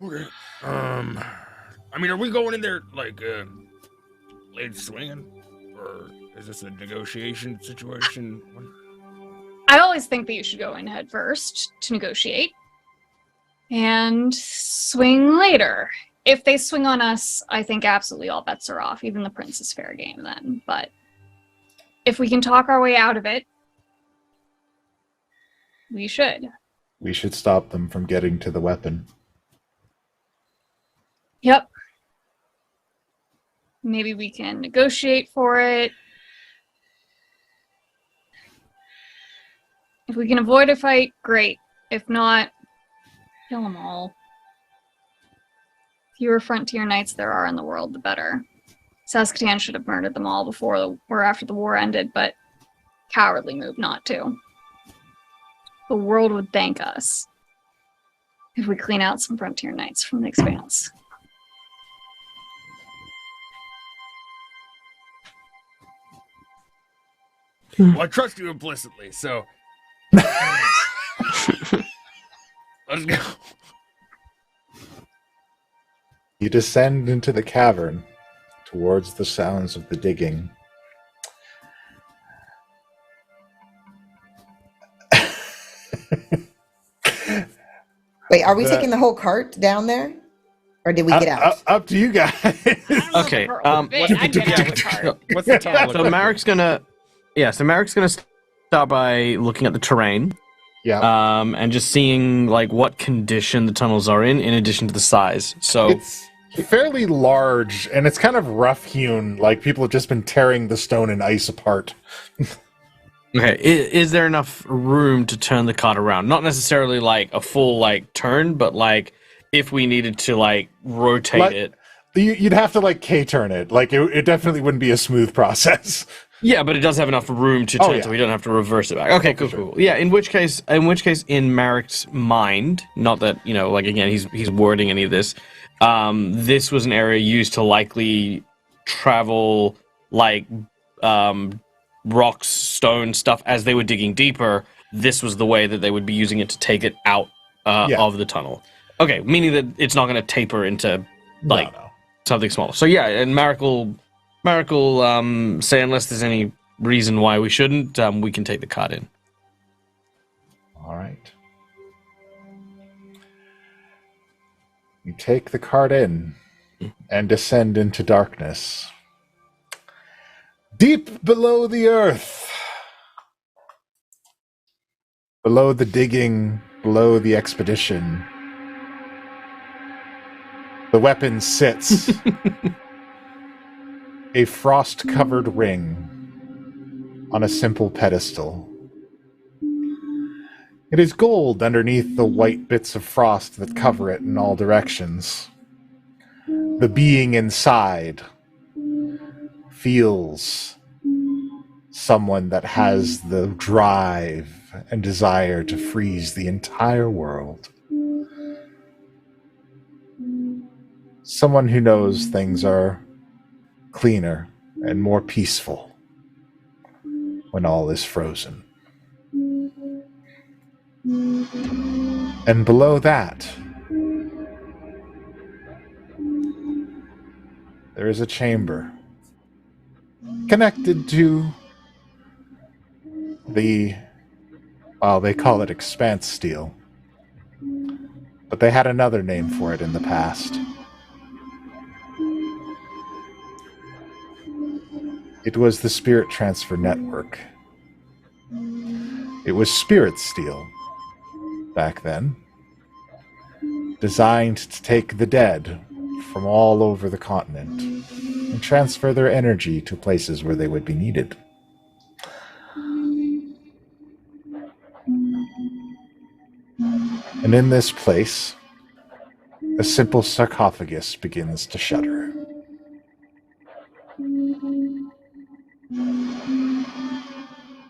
Okay. I mean, are we going in there like late swinging, or is this a negotiation situation? I always think that you should go in head first to negotiate and swing later. If they swing on us, I think absolutely all bets are off. Even the prince is fair game then. But if we can talk our way out of it, we should. We should stop them from getting to the weapon. Yep. Maybe we can negotiate for it. If we can avoid a fight, great. If not, kill them all. Fewer Frontier Knights there are in the world, the better. Saskatoon should have murdered them all before or after the war ended, but cowardly move not to. The world would thank us if we clean out some frontier knights from the Expanse. Well, I trust you implicitly, so let's go. You descend into the cavern towards the sounds of the digging. Wait, are we taking the whole cart down there? Or did we get out? Up to you guys. Okay. What's the tunnel? So Marek's gonna start by looking at the terrain. Yeah. And just seeing like what condition the tunnels are in addition to the size. So It's fairly large, and it's kind of rough-hewn, like people have just been tearing the stone and ice apart. okay, is there enough room to turn the cart around? Not necessarily like a full like turn, but like if we needed to like rotate Like- it. You'd have to like K-turn it. Like it definitely wouldn't be a smooth process. Yeah, but it does have enough room to turn, yeah. so we don't have to reverse it back. Okay, cool. Yeah, in which case, in Marek's mind, not that like again, he's wording any of this. This was an area used to likely travel like rocks, stone stuff as they were digging deeper. This was the way that they would be using it to take it out of the tunnel. Okay, meaning that it's not going to taper into like No. something small. So yeah, and Marek will say unless there's any reason why we shouldn't, we can take the cart in. All right. You take the cart in and descend into darkness. Deep below the earth, below the digging, below the expedition, the weapon sits. A frost-covered ring on a simple pedestal. It is gold underneath the white bits of frost that cover it in all directions. The being inside feels someone that has the drive and desire to freeze the entire world. Someone who knows things are cleaner and more peaceful when all is frozen. And below that, there is a chamber connected to they call it Expanse Steel, but they had another name for it in the past. It was the Spirit Transfer Network. It was Spirit Steel back then, designed to take the dead from all over the continent and transfer their energy to places where they would be needed. And in this place, a simple sarcophagus begins to shudder.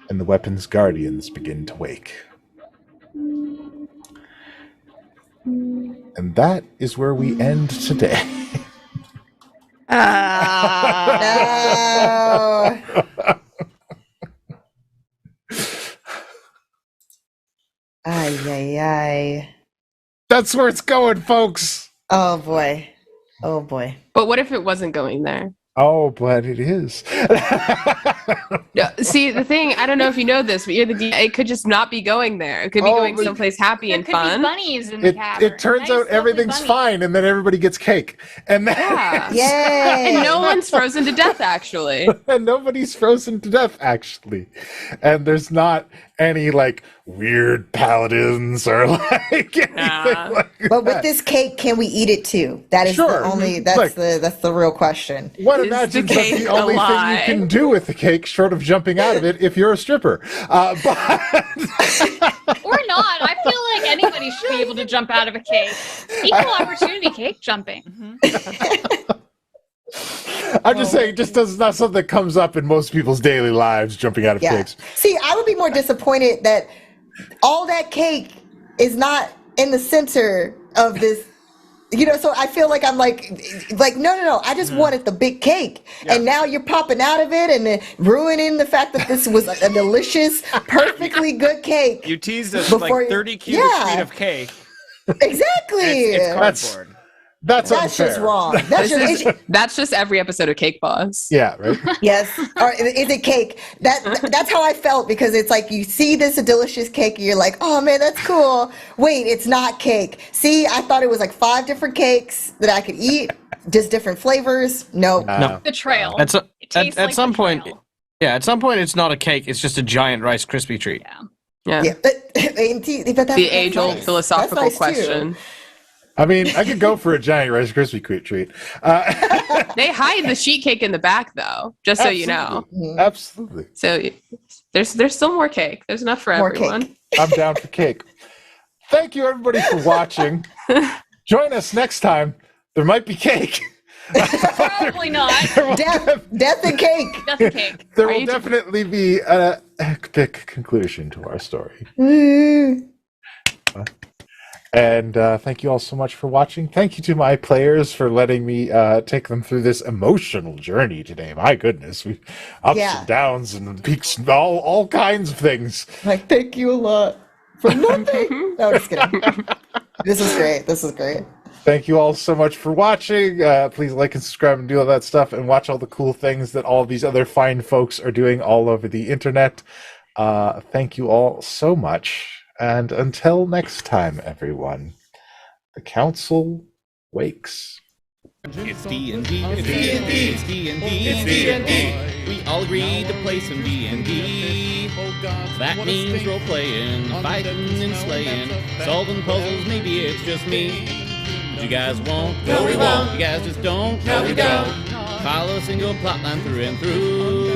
And the weapon's guardians begin to wake. And that is where we end today. No. Ay, ay, ay. That's where it's going, folks. Oh, boy. Oh, boy. But what if it wasn't going there? Oh, but it is. No, see, the thing, I don't know if you know this, but you're the DA. It could just not be going there. It could be going but someplace happy There and could fun. be bunnies in the cavern. It turns Nice, out lovely everything's bunnies. fine, and then everybody gets cake. And then Yeah. Yay! And no one's frozen to death, actually. and nobody's frozen to death, actually. And there's not any, like, weird paladins or, like, anything Nah. like But with that. this cake, can we eat it too? That is Sure. the only. Like- That's the real question. One Is imagines the that's cake the only a thing you lie? can do with the cake, short of jumping out of it, if you're a stripper. But Or not. I feel like anybody should be able to jump out of a cake. Equal opportunity cake jumping. I'm just saying, just does not something that comes up in most people's daily lives, jumping out of Yeah. cakes. See, I would be more disappointed that all that cake is not in the center of this. So I feel like I'm like, no. I just wanted the big cake. Yeah. And now you're popping out of it and ruining the fact that this was a delicious, perfectly good cake. You teased us Before like you- 30 cubic Yeah. feet of cake. Exactly. It's That's- cardboard. That's That's just unfair. wrong. That's That's just every episode of Cake Boss. Yeah, right? yes. Or is it cake? That's how I felt, because it's like you see this delicious cake and you're like, oh man, that's cool. Wait, it's not cake. See, I thought it was like 5 different cakes that I could eat, just different flavors. Nope. No. Betrayal. At, so, It tastes at like some point, betrayal. at some point, it's not a cake. It's just a giant Rice Krispie treat. Yeah. Yeah. But that's The age-old nice. philosophical That's nice, too. question. I mean, I could go for a giant Rice Krispie treat. They hide the sheet cake in the back, though, just so you know. Mhm. Absolutely. So there's still more cake. There's enough for More everyone. cake. I'm down for cake. Thank you, everybody, for watching. Join us next time. There might be cake. Probably not. Death and cake. Death and cake. There Are will you- definitely be an epic conclusion to our story. Mm. And thank you all so much for watching. Thank you to my players for letting me take them through this emotional journey today. My goodness, we ups Yeah. and downs and peaks, and all kinds of things. Like, thank you a lot for nothing. No, just kidding. This is great. This is great. Thank you all so much for watching. Please like and subscribe and do all that stuff, and watch all the cool things that all these other fine folks are doing all over the internet. Thank you all so much. And until next time, everyone, the council wakes. It's D&D, it's D&D, it's D&D, it's D&D. We all agreed to play some D&D. That means role playing, fighting and slaying, solving puzzles. Maybe it's just me. But you guys won't. No, we won't. You guys just don't. No, we don't. Follow a single plot line through and through.